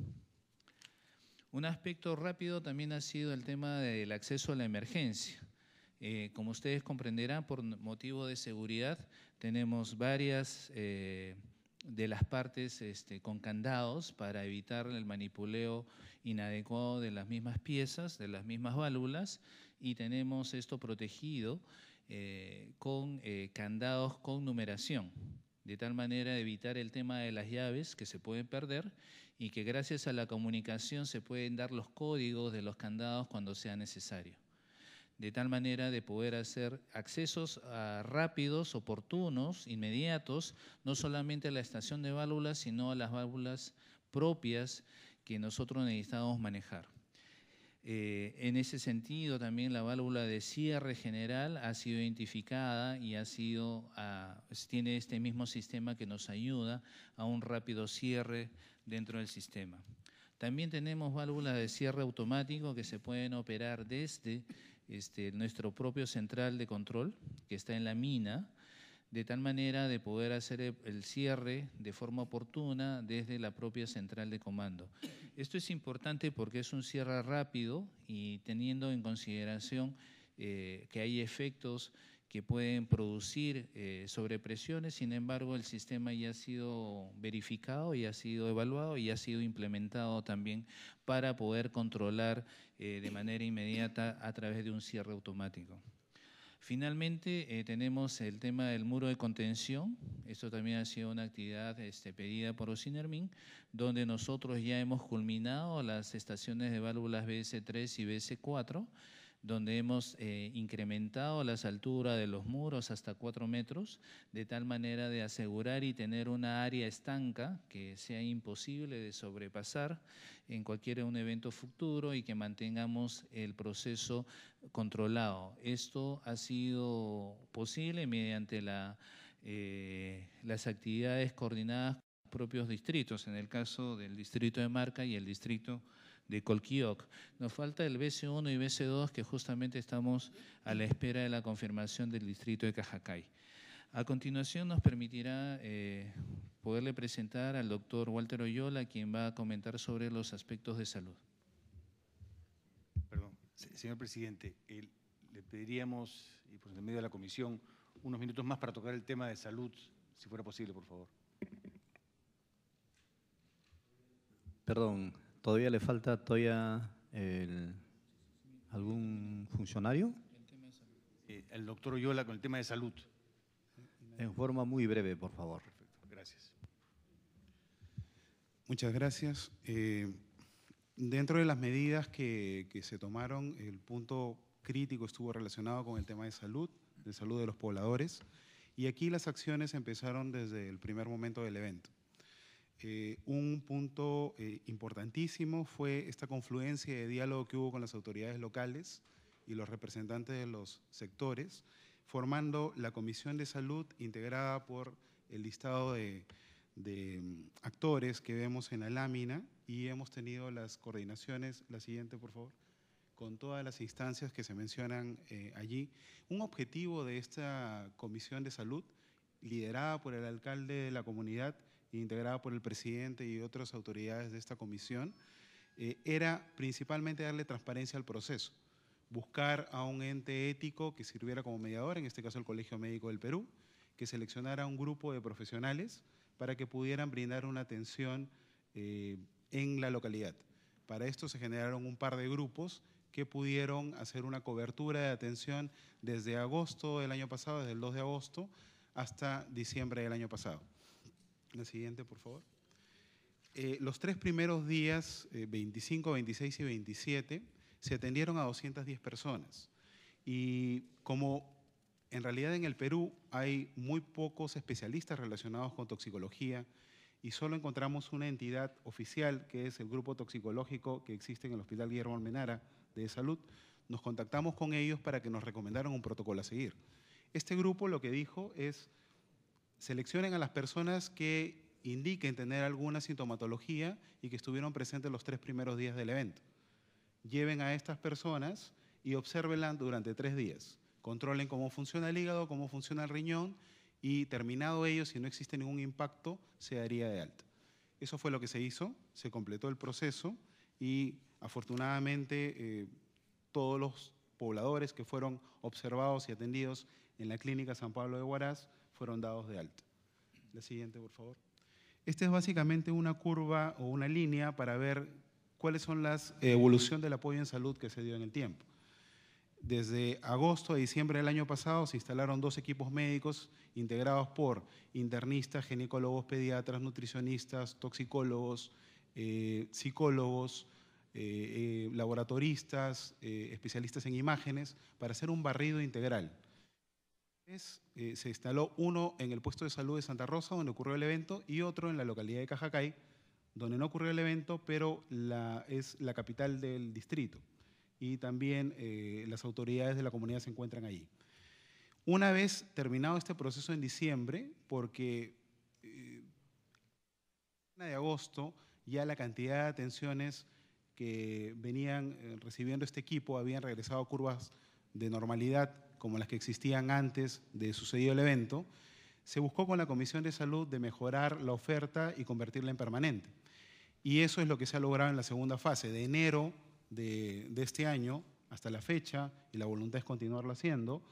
Un aspecto rápido también ha sido el tema del acceso a la emergencia. Como ustedes comprenderán, por motivo de seguridad, tenemos varias de las partes con candados para evitar el manipuleo inadecuado de las mismas piezas, de las mismas válvulas, y tenemos esto protegido con candados con numeración, de tal manera de evitar el tema de las llaves que se pueden perder y que gracias a la comunicación se pueden dar los códigos de los candados cuando sea necesario. De tal manera de poder hacer accesos rápidos, oportunos, inmediatos, no solamente a la estación de válvulas, sino a las válvulas propias que nosotros necesitamos manejar. En ese sentido, también la válvula de cierre general ha sido identificada y tiene este mismo sistema que nos ayuda a un rápido cierre dentro del sistema. También tenemos válvulas de cierre automático que se pueden operar desde nuestro propio central de control, que está en la mina, de tal manera de poder hacer el cierre de forma oportuna desde la propia central de comando. Esto es importante porque es un cierre rápido y teniendo en consideración que hay efectos que pueden producir sobrepresiones, sin embargo el sistema ya ha sido verificado, ya ha sido evaluado y ya ha sido implementado también para poder controlar de manera inmediata a través de un cierre automático. Finalmente, tenemos el tema del muro de contención. Esto también ha sido una actividad pedida por Ocinermin, donde nosotros ya hemos culminado las estaciones de válvulas BS3 y BS4, donde hemos incrementado las alturas de los muros hasta 4 metros, de tal manera de asegurar y tener una área estanca que sea imposible de sobrepasar en cualquier un evento futuro y que mantengamos el proceso controlado. Esto ha sido posible mediante las actividades coordinadas con los propios distritos, en el caso del distrito de Marca y el distrito de Colquíoc. Nos falta el BC1 y BC2, que justamente estamos a la espera de la confirmación del distrito de Cajacay. A continuación nos permitirá poderle presentar al doctor Walter Oyola, quien va a comentar sobre los aspectos de salud. Perdón, señor presidente, le pediríamos, y por medio de la comisión, unos minutos más para tocar el tema de salud, si fuera posible, por favor. Perdón, ¿todavía le falta algún funcionario? El doctor Oyola con el tema de salud. En forma muy breve, por favor. Perfecto, gracias. Muchas gracias. Dentro de las medidas que se tomaron, el punto crítico estuvo relacionado con el tema de salud de los pobladores, y aquí las acciones empezaron desde el primer momento del evento. Un punto importantísimo fue esta confluencia de diálogo que hubo con las autoridades locales y los representantes de los sectores, formando la Comisión de Salud integrada por el listado de actores que vemos en la lámina, y hemos tenido las coordinaciones, la siguiente por favor, con todas las instancias que se mencionan allí. Un objetivo de esta Comisión de Salud, liderada por el alcalde de la comunidad, integrada por el presidente y otras autoridades de esta comisión, era principalmente darle transparencia al proceso, buscar a un ente ético que sirviera como mediador, en este caso el Colegio Médico del Perú, que seleccionara un grupo de profesionales para que pudieran brindar una atención en la localidad. Para esto se generaron un par de grupos que pudieron hacer una cobertura de atención desde agosto del año pasado, desde el 2 de agosto, hasta diciembre del año pasado. La siguiente, por favor. Los 3 primeros días, 25, 26 y 27, se atendieron a 210 personas. Y como en realidad en el Perú hay muy pocos especialistas relacionados con toxicología y solo encontramos una entidad oficial que es el grupo toxicológico que existe en el Hospital Guillermo Almenara de Salud, nos contactamos con ellos para que nos recomendaran un protocolo a seguir. Este grupo lo que dijo es: seleccionen a las personas que indiquen tener alguna sintomatología y que estuvieron presentes los 3 primeros días del evento. Lleven a estas personas y obsérvenlas durante 3 días. Controlen cómo funciona el hígado, cómo funciona el riñón, y terminado ello, si no existe ningún impacto, se daría de alta. Eso fue lo que se hizo, se completó el proceso y afortunadamente todos los pobladores que fueron observados y atendidos en la Clínica San Pablo de Huaraz fueron dados de alta. La siguiente, por favor. Esta es básicamente una curva o una línea para ver cuáles son las evolución del apoyo en salud que se dio en el tiempo. Desde agosto a diciembre del año pasado se instalaron 2 equipos médicos integrados por internistas, ginecólogos, pediatras, nutricionistas, toxicólogos, psicólogos, laboratoristas, especialistas en imágenes, para hacer un barrido integral. Se instaló uno en el puesto de salud de Santa Rosa, donde ocurrió el evento, y otro en la localidad de Cajacay, donde no ocurrió el evento, pero es la capital del distrito. Y también las autoridades de la comunidad se encuentran allí. Una vez terminado este proceso en diciembre, porque de agosto ya la cantidad de atenciones que venían recibiendo este equipo habían regresado a curvas de normalidad como las que existían antes de sucedido el evento, se buscó con la Comisión de Salud de mejorar la oferta y convertirla en permanente. Y eso es lo que se ha logrado en la segunda fase, de enero de este año hasta la fecha, y la voluntad es continuarlo haciendo.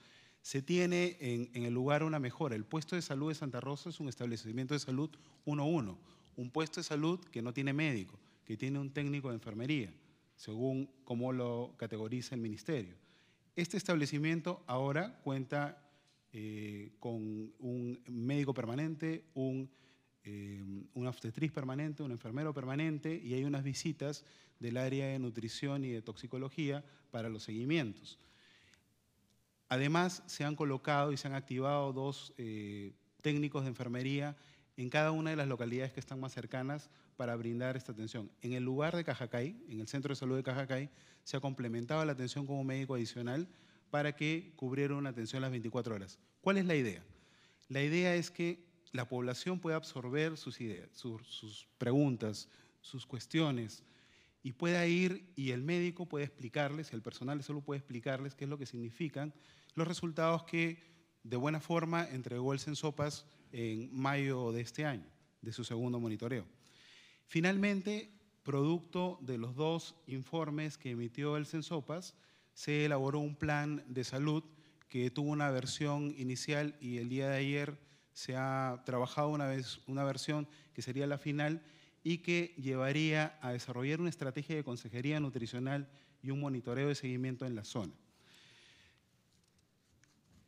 Se tiene en el lugar una mejora. El puesto de salud de Santa Rosa es un establecimiento de salud 1-1, un puesto de salud que no tiene médico, que tiene un técnico de enfermería, según cómo lo categoriza el ministerio. Este establecimiento ahora cuenta con un médico permanente, un obstetriz permanente, un enfermero permanente, y hay unas visitas del área de nutrición y de toxicología para los seguimientos. Además, se han colocado y se han activado 2 técnicos de enfermería en cada una de las localidades que están más cercanas para brindar esta atención. En el lugar de Cajacay, en el Centro de Salud de Cajacay, se ha complementado la atención como médico adicional para que cubriera una atención las 24 horas. ¿Cuál es la idea? La idea es que la población pueda absorber sus ideas, sus preguntas, sus cuestiones, y pueda ir y el médico puede explicarles, el personal de salud puede explicarles qué es lo que significan los resultados que de buena forma entregó el Sensopas en mayo de este año, de su segundo monitoreo. Finalmente, producto de los 2 informes que emitió el Sensopas, se elaboró un plan de salud que tuvo una versión inicial y el día de ayer se ha trabajado una versión que sería la final y que llevaría a desarrollar una estrategia de consejería nutricional y un monitoreo de seguimiento en la zona.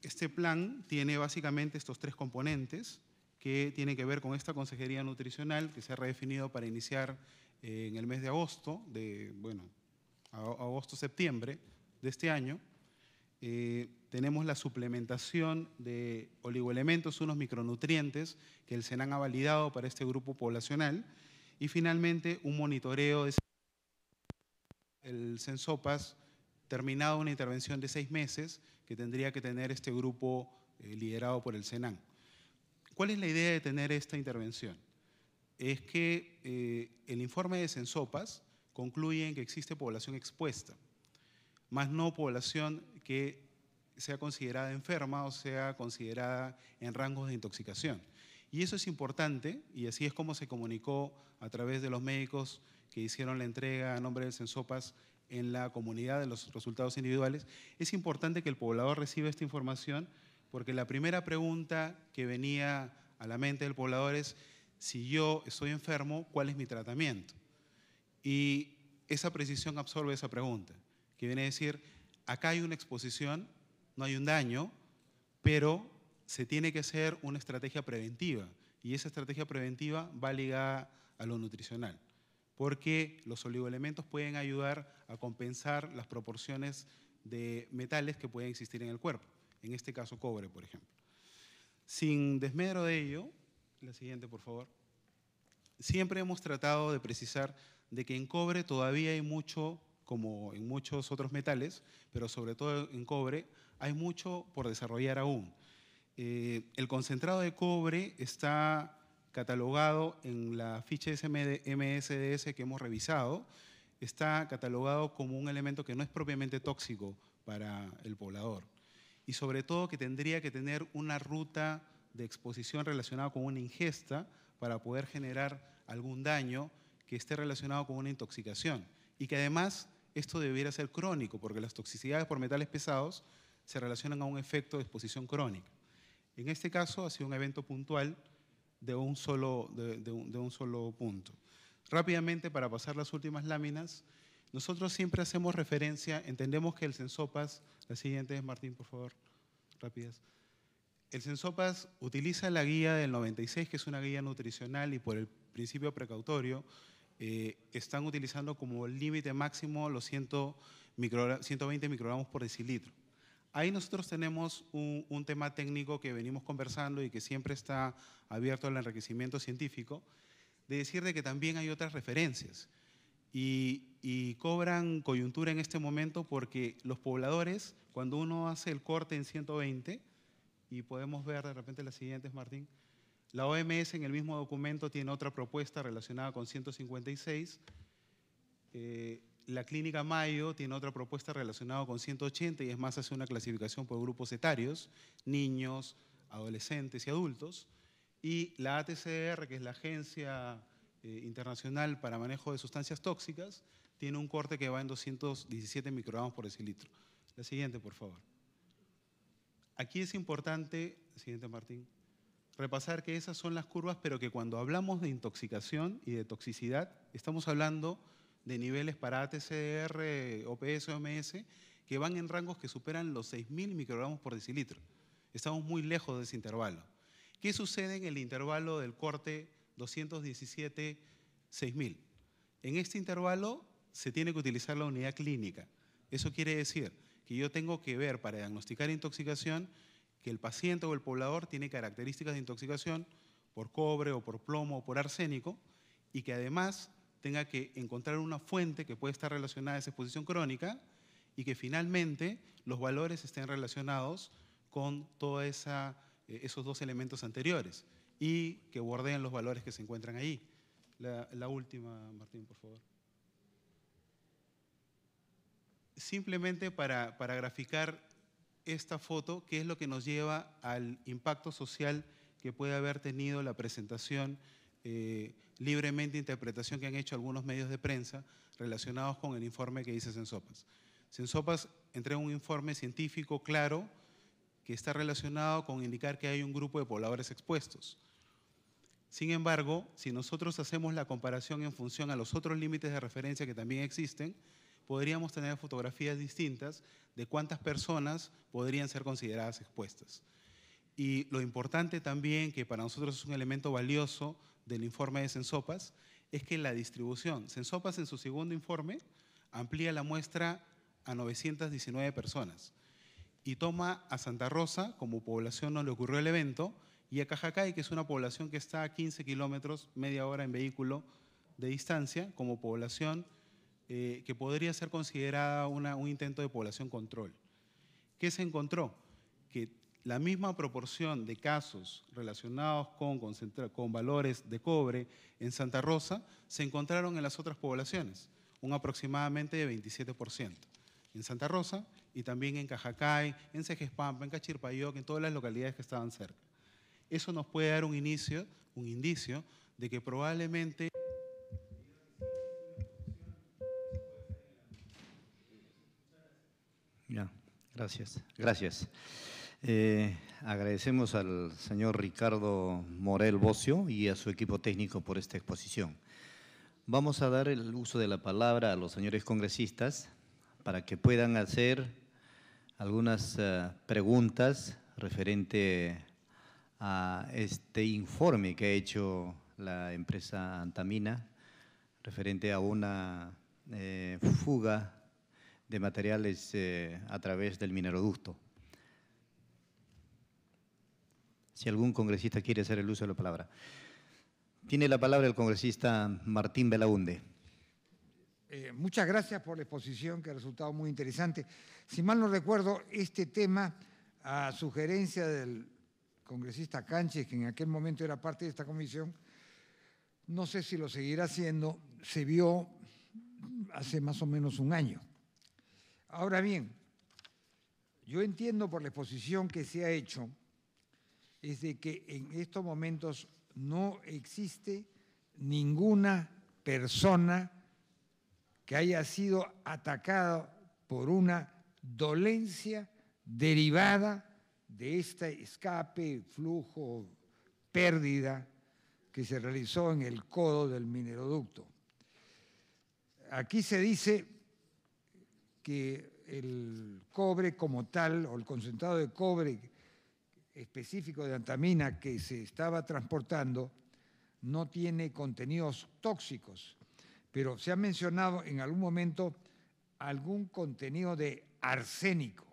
Este plan tiene básicamente estos 3 componentes que tienen que ver con esta consejería nutricional que se ha redefinido para iniciar en el mes de agosto, agosto-septiembre de este año. Tenemos la suplementación de oligoelementos, unos micronutrientes que el SENAN ha validado para este grupo poblacional, y finalmente un monitoreo de el Sensopas, terminado una intervención de 6 meses que tendría que tener este grupo liderado por el SENAN. ¿Cuál es la idea de tener esta intervención? Es que el informe de Sensopas concluye en que existe población expuesta, más no población que sea considerada enferma o sea considerada en rangos de intoxicación. Y eso es importante, y así es como se comunicó a través de los médicos que hicieron la entrega a nombre del Sensopas en la comunidad de los resultados individuales. Es importante que el poblador reciba esta información porque la primera pregunta que venía a la mente del poblador es: si yo estoy enfermo, ¿cuál es mi tratamiento? Y esa precisión absorbe esa pregunta, que viene a decir: acá hay una exposición, no hay un daño, pero se tiene que hacer una estrategia preventiva, y esa estrategia preventiva va ligada a lo nutricional, porque los oligoelementos pueden ayudar a compensar las proporciones de metales que pueden existir en el cuerpo, en este caso cobre, por ejemplo. Sin desmedro de ello, la siguiente, por favor. Siempre hemos tratado de precisar de que en cobre todavía hay mucho, como en muchos otros metales, pero sobre todo en cobre, hay mucho por desarrollar aún. El concentrado de cobre está catalogado en la ficha MSDS que hemos revisado, está catalogado como un elemento que no es propiamente tóxico para el poblador, y sobre todo que tendría que tener una ruta de exposición relacionada con una ingesta para poder generar algún daño que esté relacionado con una intoxicación, y que además esto debiera ser crónico, porque las toxicidades por metales pesados se relacionan a un efecto de exposición crónica. En este caso ha sido un evento puntual de un solo punto. Rápidamente, para pasar las últimas láminas, nosotros siempre hacemos referencia, entendemos que el Sensopas, la siguiente es Martín, por favor, rápidas. El Sensopas utiliza la guía del 96, que es una guía nutricional, y por el principio precautorio, están utilizando como límite máximo los 120 microgramos por decilitro. Ahí nosotros tenemos un tema técnico que venimos conversando y que siempre está abierto al enriquecimiento científico, de decir de que también hay otras referencias y cobran coyuntura en este momento porque los pobladores, cuando uno hace el corte en 120, y podemos ver de repente las siguientes, Martín, la OMS en el mismo documento tiene otra propuesta relacionada con 156, la Clínica Mayo tiene otra propuesta relacionada con 180 y es más, hace una clasificación por grupos etarios, niños, adolescentes y adultos. Y la ATCR, que es la Agencia Internacional para Manejo de Sustancias Tóxicas, tiene un corte que va en 217 microgramos por decilitro. La siguiente, por favor. Aquí es importante, siguiente Martín, repasar que esas son las curvas, pero que cuando hablamos de intoxicación y de toxicidad, estamos hablando de niveles para ATCR, OPS, OMS, que van en rangos que superan los 6.000 microgramos por decilitro. Estamos muy lejos de ese intervalo. ¿Qué sucede en el intervalo del corte 217-6.000? En este intervalo se tiene que utilizar la unidad clínica. Eso quiere decir que yo tengo que ver para diagnosticar intoxicación que el paciente o el poblador tiene características de intoxicación por cobre o por plomo o por arsénico y que además tenga que encontrar una fuente que puede estar relacionada a esa exposición crónica y que finalmente los valores estén relacionados con todos esos dos elementos anteriores y que bordeen los valores que se encuentran ahí. La última, Martín, por favor. Simplemente para graficar esta foto, ¿qué es lo que nos lleva al impacto social que puede haber tenido la presentación libremente interpretación que han hecho algunos medios de prensa relacionados con el informe que dice Sensopas? Sensopas entrega un informe científico claro que está relacionado con indicar que hay un grupo de pobladores expuestos. Sin embargo, si nosotros hacemos la comparación en función a los otros límites de referencia que también existen, podríamos tener fotografías distintas de cuántas personas podrían ser consideradas expuestas. Y lo importante también, que para nosotros es un elemento valioso del informe de Sensopas, es que la distribución, Sensopas en su segundo informe amplía la muestra a 919 personas y toma a Santa Rosa como población donde ocurrió el evento y a Cajacay, que es una población que está a 15 kilómetros, media hora en vehículo de distancia, como población que podría ser considerada un intento de población control. ¿Qué se encontró? Que la misma proporción de casos relacionados con valores de cobre en Santa Rosa se encontraron en las otras poblaciones, un aproximadamente de 27%. En Santa Rosa y también en Cajacay, en Sejespampa, en Cachirpayoc, en todas las localidades que estaban cerca. Eso nos puede dar un indicio de que probablemente... Ya, gracias. Agradecemos al señor Ricardo Morel Bocio y a su equipo técnico por esta exposición. Vamos a dar el uso de la palabra a los señores congresistas para que puedan hacer algunas preguntas referente a este informe que ha hecho la empresa Antamina referente a una fuga de materiales a través del mineroducto. Si algún congresista quiere hacer el uso de la palabra. Tiene la palabra el congresista Martín Belaunde. Muchas gracias por la exposición, que ha resultado muy interesante. Si mal no recuerdo, este tema, a sugerencia del congresista Canches, que en aquel momento era parte de esta comisión, no sé si lo seguirá haciendo, se vio hace más o menos un año. Ahora bien, yo entiendo por la exposición que se ha hecho, es de que en estos momentos no existe ninguna persona que haya sido atacada por una dolencia derivada de este escape, flujo, pérdida que se realizó en el codo del mineroducto. aquí se dice que el cobre como tal, o el concentrado de cobre específico de antamina que se estaba transportando, no tiene contenidos tóxicos, pero se ha mencionado en algún momento algún contenido de arsénico.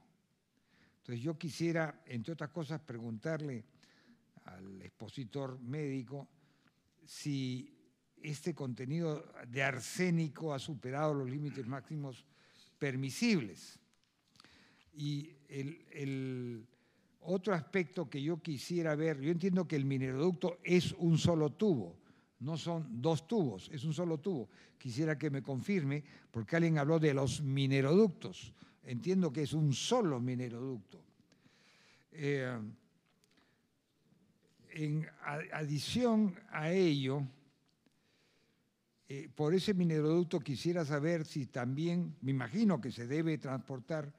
Entonces yo quisiera, entre otras cosas, preguntarle al expositor médico si este contenido de arsénico ha superado los límites máximos permisibles. Y el otro aspecto que yo quisiera ver, yo entiendo que el mineroducto es un solo tubo, no son dos tubos, es un solo tubo. Quisiera que me confirme, porque alguien habló de los mineroductos. Entiendo que es un solo mineroducto. En adición a ello, por ese mineroducto quisiera saber si también, me imagino que se debe transportar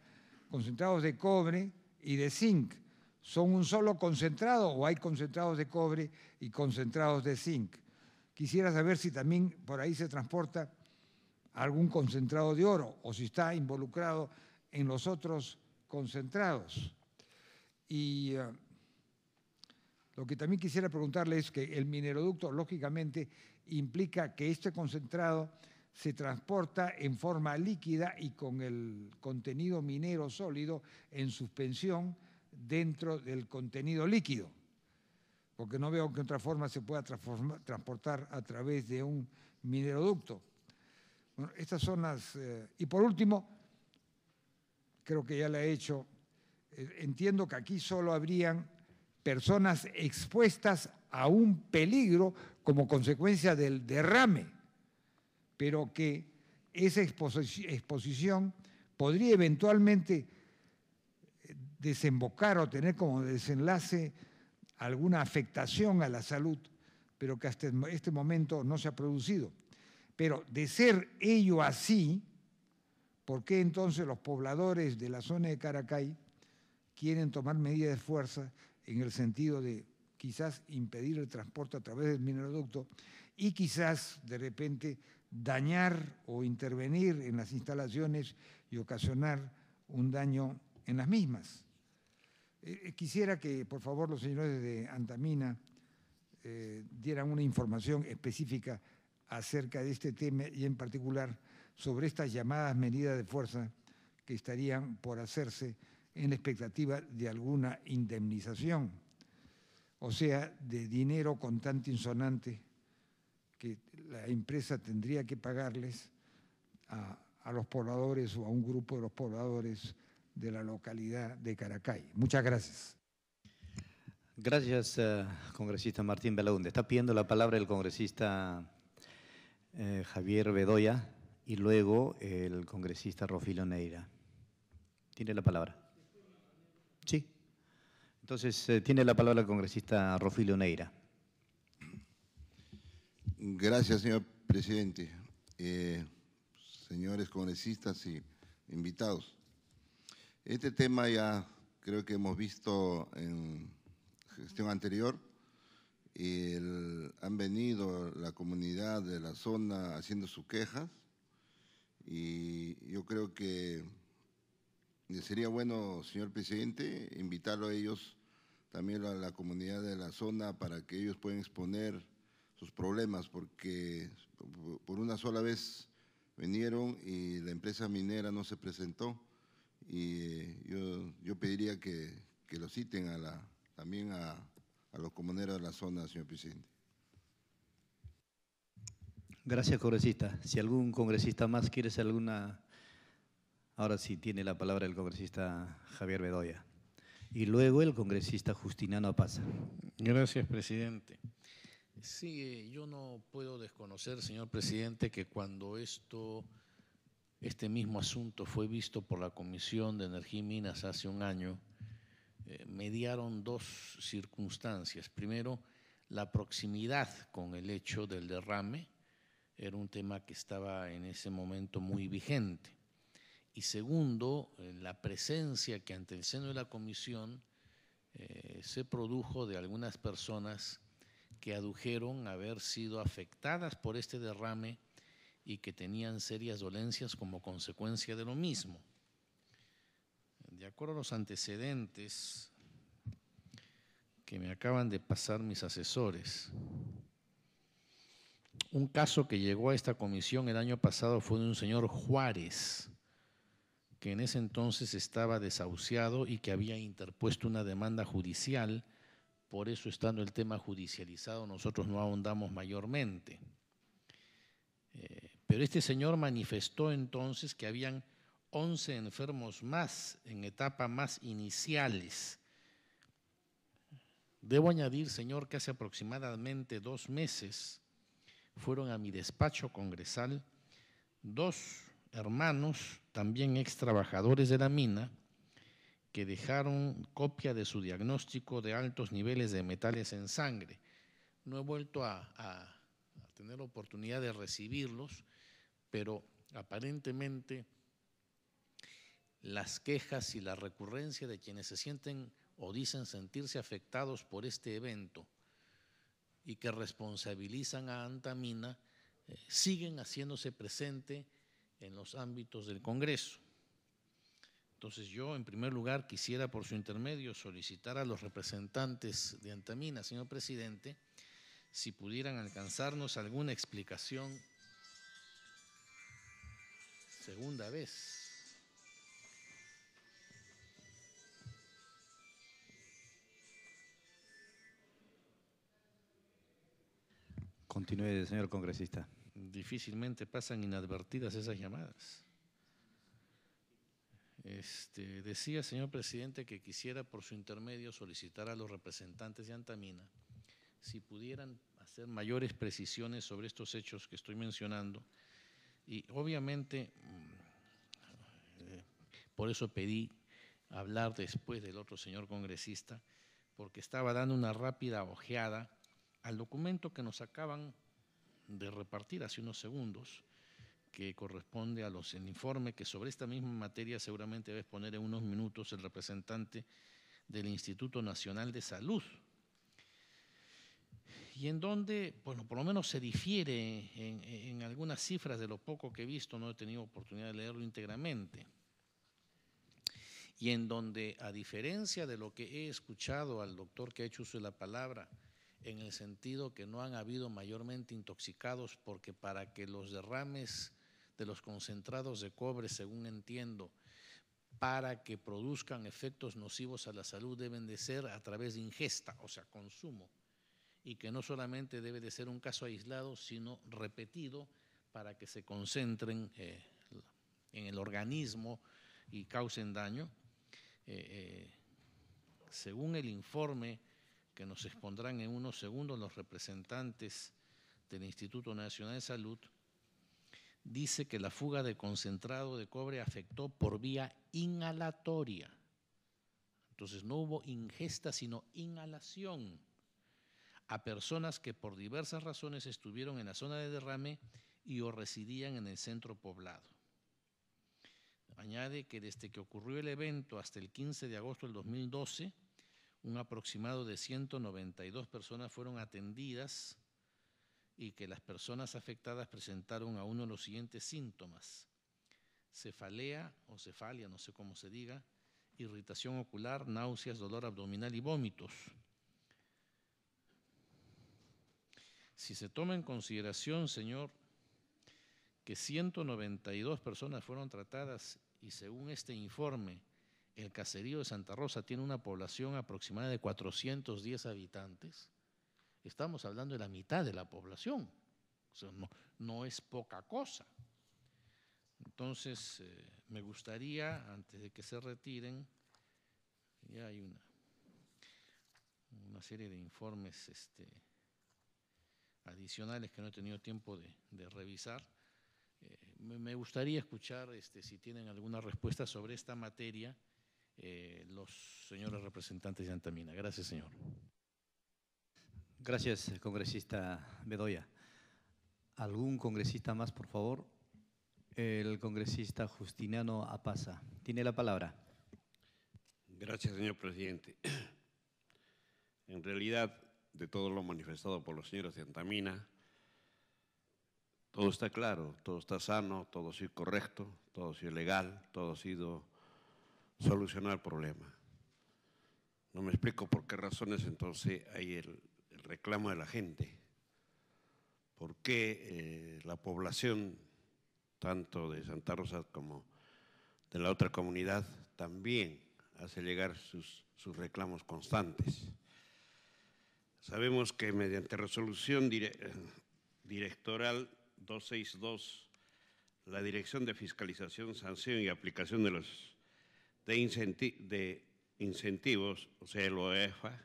concentrados de cobre y de zinc. ¿Son un solo concentrado o hay concentrados de cobre y concentrados de zinc? Quisiera saber si también por ahí se transporta algún concentrado de oro o si está involucrado en los otros concentrados. Y lo que también quisiera preguntarle es que el mineroducto, lógicamente, implica que este concentrado se transporta en forma líquida y con el contenido minero sólido en suspensión dentro del contenido líquido, porque no veo que de otra forma se pueda transportar a través de un mineroducto. Bueno, estas son las... y por último, creo que ya la he hecho, entiendo que aquí solo habrían personas expuestas a un peligro como consecuencia del derrame, pero que esa exposición podría eventualmente desembocar o tener como desenlace alguna afectación a la salud, pero que hasta este momento no se ha producido. Pero de ser ello así, ¿por qué entonces los pobladores de la zona de Caracay quieren tomar medidas de fuerza en el sentido de quizás impedir el transporte a través del mineroducto y quizás de repente dañar o intervenir en las instalaciones y ocasionar un daño en las mismas? Quisiera que, por favor, los señores de Antamina dieran una información específica acerca de este tema y en particular sobre estas llamadas medidas de fuerza que estarían por hacerse en expectativa de alguna indemnización, o sea, de dinero contante insonante que la empresa tendría que pagarles a los pobladores o a un grupo de los pobladores de la localidad de Caracay. Muchas gracias. Gracias, congresista Martín Belaúnde. Está pidiendo la palabra el congresista Javier Bedoya y luego el congresista Rofilio Neira. ¿Tiene la palabra? Sí. Entonces, tiene la palabra el congresista Rofilio Neira. Gracias, señor presidente. Señores congresistas y invitados. Este tema ya creo que hemos visto en gestión anterior. Han venido la comunidad de la zona haciendo sus quejas y yo creo que sería bueno, señor presidente, invitarlo a ellos, también a la comunidad de la zona para que ellos puedan exponer sus problemas, porque por una sola vez vinieron y la empresa minera no se presentó y yo pediría que lo citen también a los comuneros de la zona, señor presidente. Gracias, congresista. Si algún congresista más quiere hacer alguna... Ahora sí tiene la palabra el congresista Javier Bedoya. Y luego el congresista Justiniano Apaza. Gracias, presidente. Sí, yo no puedo desconocer, señor presidente, que cuando este mismo asunto fue visto por la Comisión de Energía y Minas hace un año, mediaron dos circunstancias. Primero, la proximidad con el hecho del derrame, era un tema que estaba en ese momento muy vigente. Y segundo, la presencia que ante el seno de la comisión se produjo de algunas personas que adujeron haber sido afectadas por este derrame y que tenían serias dolencias como consecuencia de lo mismo. De acuerdo a los antecedentes que me acaban de pasar mis asesores, un caso que llegó a esta comisión el año pasado fue de un señor Juárez, que en ese entonces estaba desahuciado y que había interpuesto una demanda judicial. Por eso, estando el tema judicializado, nosotros no ahondamos mayormente. Pero este señor manifestó entonces que habían 11 enfermos más en etapas más iniciales. Debo añadir, señor, que hace aproximadamente 2 meses fueron a mi despacho congresal 2 hermanos, también ex trabajadores de la mina, que dejaron copia de su diagnóstico de altos niveles de metales en sangre. No he vuelto a tener oportunidad de recibirlos, pero aparentemente las quejas y la recurrencia de quienes se sienten o dicen sentirse afectados por este evento y que responsabilizan a Antamina siguen haciéndose presente en los ámbitos del Congreso. Entonces yo, en primer lugar, quisiera por su intermedio solicitar a los representantes de Antamina, señor presidente, si pudieran alcanzarnos alguna explicación. Segunda vez. Continúe, señor congresista. Difícilmente pasan inadvertidas esas llamadas. Decía, señor presidente, que quisiera por su intermedio solicitar a los representantes de Antamina si pudieran hacer mayores precisiones sobre estos hechos que estoy mencionando. Y obviamente, por eso pedí hablar después del otro señor congresista, porque estaba dando una rápida ojeada al documento que nos acaban de repartir hace unos segundos, que corresponde a el informe que sobre esta misma materia seguramente debe exponer en unos minutos el representante del Instituto Nacional de Salud, y en donde, bueno, por lo menos se difiere en algunas cifras de lo poco que he visto, no he tenido oportunidad de leerlo íntegramente, y en donde, a diferencia de lo que he escuchado al doctor que ha hecho uso de la palabra, en el sentido que no han habido mayormente intoxicados, porque para que los derrames de los concentrados de cobre, según entiendo, para que produzcan efectos nocivos a la salud, deben de ser a través de ingesta, o sea, consumo, y que no solamente debe de ser un caso aislado, sino repetido para que se concentren en el organismo y causen daño. Según el informe que nos expondrán en unos segundos los representantes del Instituto Nacional de Salud, dice que la fuga de concentrado de cobre afectó por vía inhalatoria. Entonces no hubo ingesta, sino inhalación a personas que por diversas razones estuvieron en la zona de derrame y o residían en el centro poblado. Añade que desde que ocurrió el evento hasta el 15 de agosto del 2012, un aproximado de 192 personas fueron atendidas y que las personas afectadas presentaron a uno de los siguientes síntomas: cefalea o cefalia, no sé cómo se diga, irritación ocular, náuseas, dolor abdominal y vómitos. Si se toma en consideración, señor, que 192 personas fueron tratadas y según este informe, el caserío de Santa Rosa tiene una población aproximada de 410 habitantes, estamos hablando de la mitad de la población, o sea, no es poca cosa. Entonces, me gustaría, antes de que se retiren, ya hay una serie de informes adicionales que no he tenido tiempo de revisar. Me gustaría escuchar si tienen alguna respuesta sobre esta materia los señores representantes de Antamina. Gracias, señor. Gracias, congresista Bedoya. ¿Algún congresista más, por favor? El congresista Justiniano Apaza. Tiene la palabra. Gracias, señor presidente. En realidad, de todo lo manifestado por los señores de Antamina, Todo está claro, todo está sano, todo ha sido correcto, todo ha sido legal, todo ha sido solucionar el problema. No me explico por qué razones entonces hay el reclamo de la gente. ¿Por qué la población, tanto de Santa Rosa como de la otra comunidad, también hace llegar sus reclamos constantes? Sabemos que mediante resolución directoral 262, la Dirección de Fiscalización, Sanción y Aplicación de Incentivos, o sea, el OEFA,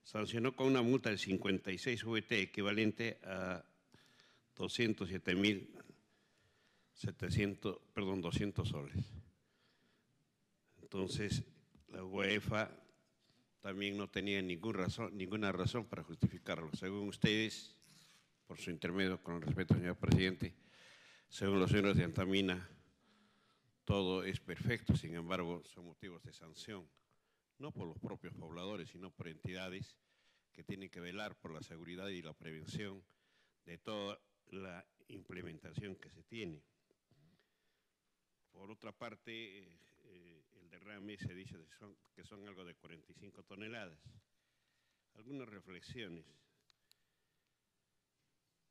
sancionó con una multa de 56 VT, equivalente a 200 soles. Entonces, la UEFA también no tenía ninguna razón para justificarlo. Según ustedes, por su intermedio, con respeto, señor presidente, según los señores de Antamina, todo es perfecto, sin embargo, son motivos de sanción, no por los propios pobladores, sino por entidades que tienen que velar por la seguridad y la prevención de toda la implementación que se tiene. Por otra parte, el derrame se dice que son algo de 45 toneladas. Algunas reflexiones.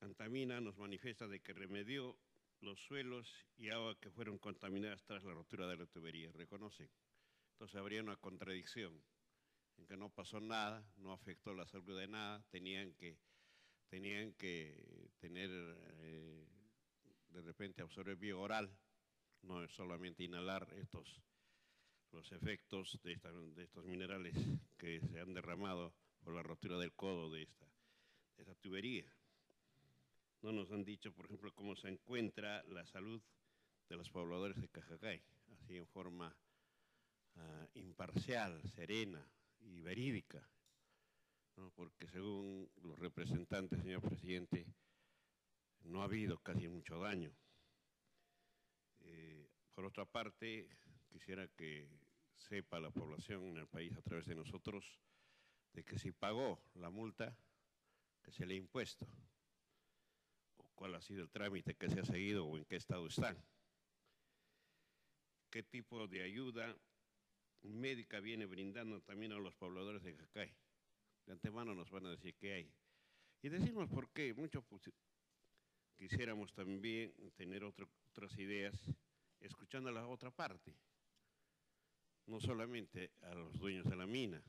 Antamina nos manifiesta de que remedió los suelos y agua que fueron contaminadas tras la rotura de la tubería. ¿Reconocen? Entonces habría una contradicción en que no pasó nada, no afectó la salud de nada, tenían que tener de repente absorber vía oral, no es solamente inhalar los efectos de estos minerales que se han derramado por la rotura del codo de esta tubería. No nos han dicho, por ejemplo, cómo se encuentra la salud de los pobladores de Cajacay, así en forma imparcial, serena y verídica, ¿no? Porque según los representantes, señor presidente, no ha habido casi mucho daño. Por otra parte, quisiera que sepa la población en el país a través de nosotros de que si pagó la multa que se le ha impuesto, o cuál ha sido el trámite que se ha seguido o en qué estado están. ¿Qué tipo de ayuda médica viene brindando también a los pobladores de Cajacay? De antemano nos van a decir qué hay. Y decimos por qué, mucho quisiéramos también tener otras ideas, escuchando a la otra parte, no solamente a los dueños de la mina,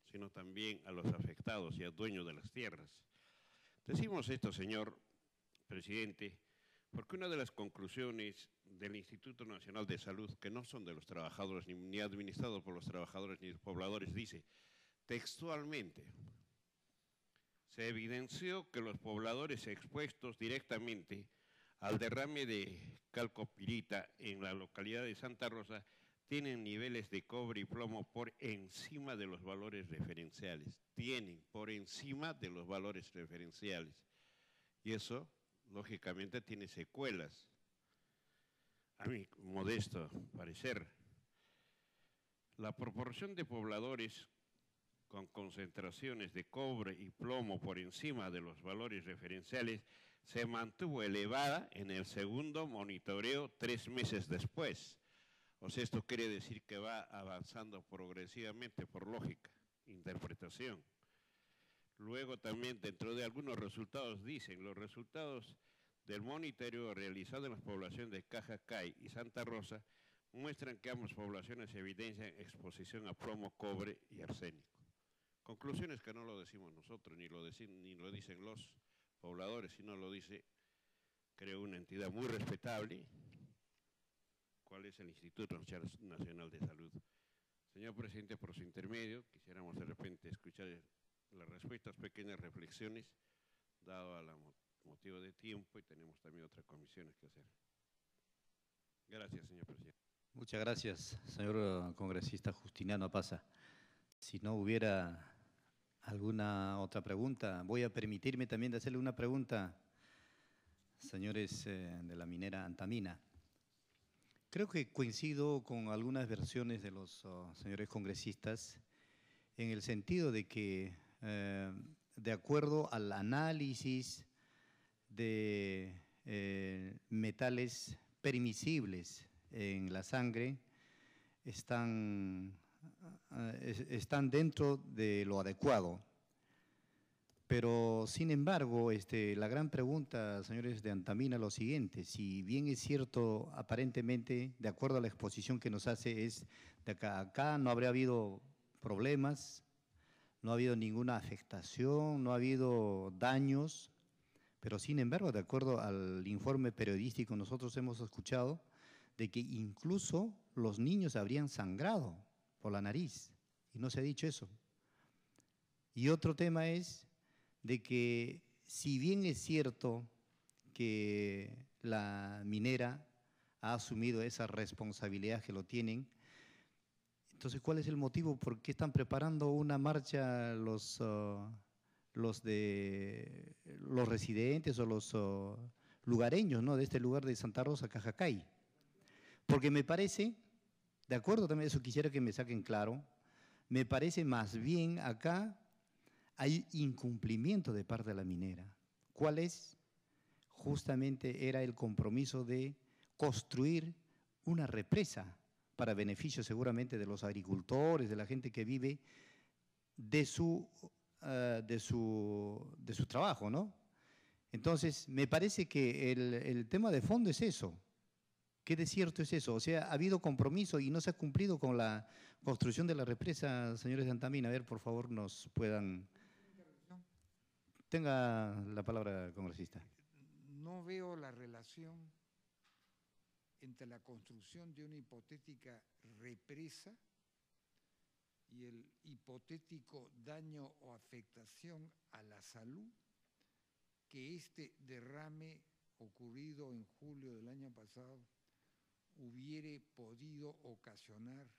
sino también a los afectados y a dueños de las tierras. Decimos esto, señor presidente, porque una de las conclusiones del Instituto Nacional de Salud, que no son de los trabajadores ni administrados por los trabajadores ni los pobladores, dice textualmente: se evidenció que los pobladores expuestos directamente al derrame de calcopirita en la localidad de Santa Rosa tienen niveles de cobre y plomo por encima de los valores referenciales. Tienen por encima de los valores referenciales. Y eso, lógicamente, tiene secuelas. A mi modesto parecer, la proporción de pobladores con concentraciones de cobre y plomo por encima de los valores referenciales se mantuvo elevada en el segundo monitoreo 3 meses después. O sea, esto quiere decir que va avanzando progresivamente por lógica, interpretación. Luego también dentro de algunos resultados dicen, los resultados del monitoreo realizado en las poblaciones de Cajacay y Santa Rosa muestran que ambas poblaciones evidencian exposición a plomo, cobre y arsénico. Conclusiones que no lo decimos nosotros, ni lo dicen los pobladores, sino lo dice, creo, una entidad muy respetable, cuál es el Instituto Nacional de Salud. Señor presidente, por su intermedio, quisiéramos de repente escuchar las respuestas, pequeñas reflexiones, dado al motivo de tiempo, y tenemos también otras comisiones que hacer. Gracias, señor presidente. Muchas gracias, señor congresista Justiniano Pasa. Si no hubiera alguna otra pregunta, voy a permitirme también de hacerle una pregunta, señores de la minera Antamina. Creo que coincido con algunas versiones de los señores congresistas en el sentido de que, de acuerdo al análisis de metales permisibles en la sangre están dentro de lo adecuado. Pero, sin embargo, la gran pregunta, señores de Antamina, es lo siguiente: si bien es cierto, aparentemente, de acuerdo a la exposición que nos hace, es de acá no habría habido problemas, no ha habido ninguna afectación, no ha habido daños, pero sin embargo, de acuerdo al informe periodístico, nosotros hemos escuchado de que incluso los niños habrían sangrado por la nariz, y no se ha dicho eso. Y otro tema es de que, si bien es cierto que la minera ha asumido esa responsabilidad que lo tienen, entonces, ¿cuál es el motivo? ¿Por qué están preparando una marcha los residentes o los lugareños, ¿no?, de este lugar de Santa Rosa, Cajacay? Porque me parece, de acuerdo también, eso quisiera que me saquen claro, me parece más bien acá hay incumplimiento de parte de la minera. ¿Cuál es? Justamente era el compromiso de construir una represa para beneficio seguramente de los agricultores, de la gente que vive de su trabajo, ¿no? Entonces, me parece que el tema de fondo es eso. ¿Qué de cierto es eso? O sea, ha habido compromiso y no se ha cumplido con la construcción de la represa, señores de Antamina. A ver, por favor, nos puedan... Tenga la palabra, congresista. No veo la relación entre la construcción de una hipotética represa y el hipotético daño o afectación a la salud que este derrame ocurrido en julio del año pasado hubiere podido ocasionar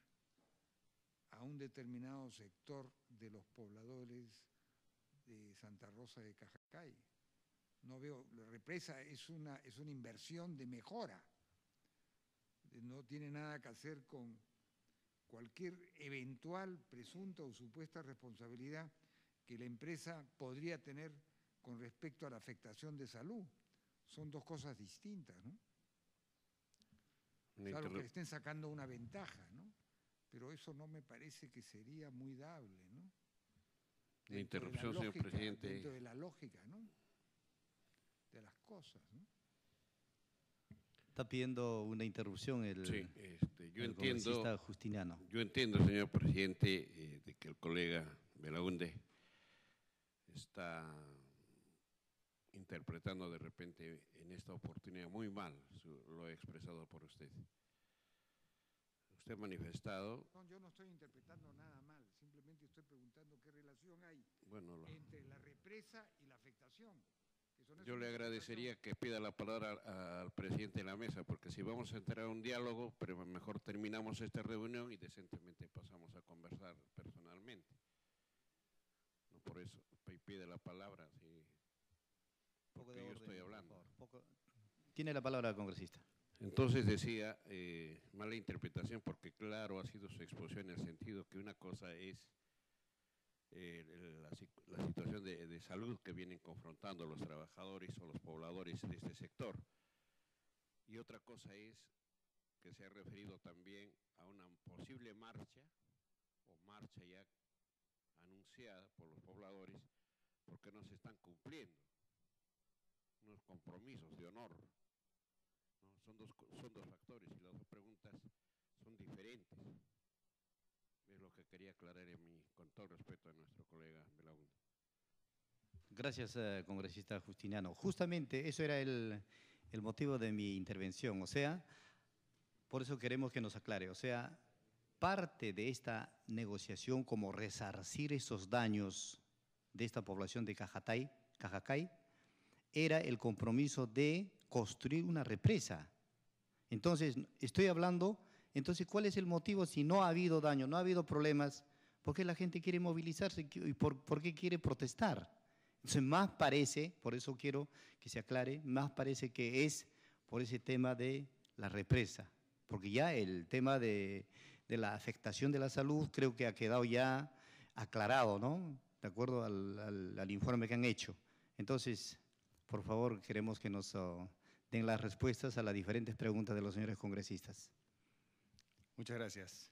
a un determinado sector de los pobladores de Santa Rosa de Cajacay. No veo, la represa es una inversión de mejora, no tiene nada que hacer con cualquier eventual presunta o supuesta responsabilidad que la empresa podría tener con respecto a la afectación de salud. Son dos cosas distintas, ¿no? Claro que le estén sacando una ventaja, ¿no? Pero eso no me parece que sería muy dable, ¿no? Una interrupción, señor presidente. Dentro de la lógica, ¿no?, de las cosas, ¿no? Está pidiendo una interrupción el congresista Justiniano. Yo entiendo, señor presidente, de que el colega Belaúnde está interpretando de repente en esta oportunidad muy mal lo expresado por usted. Usted ha manifestado... No, yo no estoy interpretando nada mal, simplemente estoy preguntando qué relación hay entre la represa y la afectación. Yo le agradecería que pida la palabra al presidente de la mesa, porque si vamos a entrar a un diálogo, pero mejor terminamos esta reunión y decentemente pasamos a conversar personalmente. No, por eso pide la palabra, sí, porque yo estoy hablando. Tiene la palabra el congresista. Entonces decía, mala interpretación, porque claro, ha sido su exposición en el sentido que una cosa es la situación de salud que vienen confrontando los trabajadores o los pobladores de este sector. Y otra cosa es que se ha referido también a una posible marcha o marcha ya anunciada por los pobladores porque no se están cumpliendo unos compromisos de honor, ¿no? Son dos factores y las dos preguntas son diferentes. Es lo que quería aclarar con todo respeto a nuestro colega Belaúnde. Gracias, congresista Justiniano. Justamente eso era el motivo de mi intervención. O sea, por eso queremos que nos aclare. O sea, parte de esta negociación como resarcir esos daños de esta población de Cajacay, era el compromiso de construir una represa. Entonces, estoy hablando, entonces, ¿cuál es el motivo si no ha habido daño, no ha habido problemas? ¿Por qué la gente quiere movilizarse y por qué quiere protestar? Entonces, más parece, por eso quiero que se aclare, más parece que es por ese tema de la represa, porque ya el tema de la afectación de la salud creo que ha quedado ya aclarado, ¿no?, de acuerdo al informe que han hecho. Entonces, por favor, queremos que nos den las respuestas a las diferentes preguntas de los señores congresistas. Muchas gracias.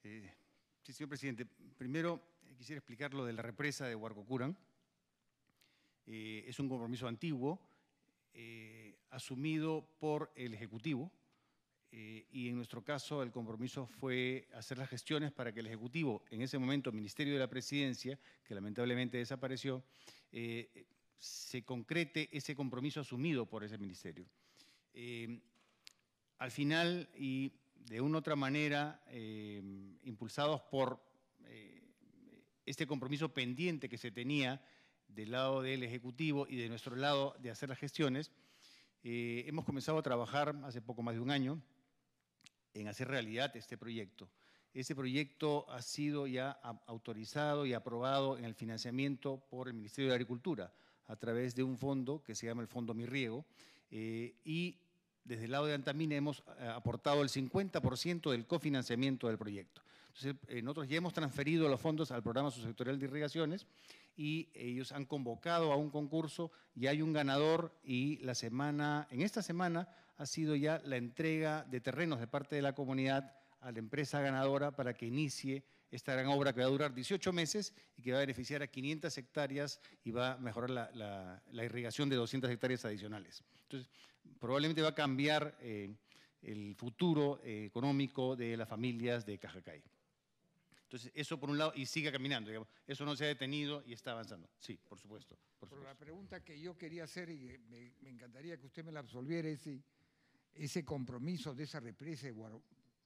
Sí, señor presidente. Primero, quisiera explicar lo de la represa de Huarcocuran. Es un compromiso antiguo, asumido por el Ejecutivo, y en nuestro caso el compromiso fue hacer las gestiones para que el Ejecutivo, en ese momento Ministerio de la Presidencia, que lamentablemente desapareció, se concrete ese compromiso asumido por ese ministerio. Al final, y de una u otra manera, impulsados por este compromiso pendiente que se tenía del lado del Ejecutivo y de nuestro lado de hacer las gestiones, hemos comenzado a trabajar hace poco más de un año en hacer realidad este proyecto. Ese proyecto ha sido ya autorizado y aprobado en el financiamiento por el Ministerio de Agricultura a través de un fondo que se llama el Fondo Mi Riego, y desde el lado de Antamina hemos aportado el 50% del cofinanciamiento del proyecto. Entonces, nosotros ya hemos transferido los fondos al Programa Subsectorial de Irrigaciones y ellos han convocado a un concurso, ya hay un ganador y en esta semana ha sido ya la entrega de terrenos de parte de la comunidad a la empresa ganadora para que inicie esta gran obra que va a durar 18 meses y que va a beneficiar a 500 hectáreas y va a mejorar la irrigación de 200 hectáreas adicionales. Entonces, probablemente va a cambiar el futuro económico de las familias de Cajacay. Entonces, eso por un lado, y sigue caminando, digamos. Eso no se ha detenido y está avanzando. Sí, por supuesto. Pero la pregunta que yo quería hacer, y me encantaría que usted me la absolviera, ese compromiso de esa represa de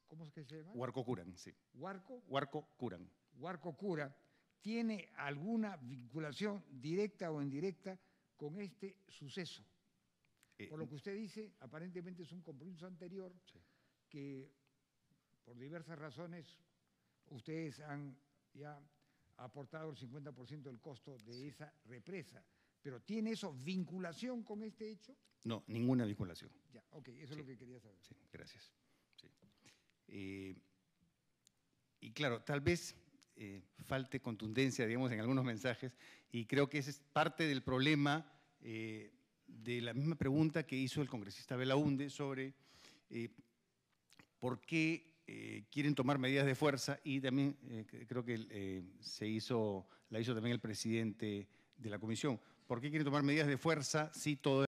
¿cómo es que se llama? Huarcocuran, sí. Huarcocuran. Huarcocuran, ¿tiene alguna vinculación directa o indirecta con este suceso? Por lo que usted dice, aparentemente es un compromiso anterior que, por diversas razones, ustedes han ya aportado el 50% del costo de esa represa. ¿Pero tiene eso vinculación con este hecho? No, ninguna vinculación. Ya, ok, eso es lo que quería saber. Sí, gracias. Sí. Y claro, tal vez falte contundencia, digamos, en algunos mensajes, y creo que ese es parte del problema de la misma pregunta que hizo el congresista Belaúnde sobre por qué quieren tomar medidas de fuerza, y también creo que la hizo también el presidente de la comisión. ¿Por qué quieren tomar medidas de fuerza si todo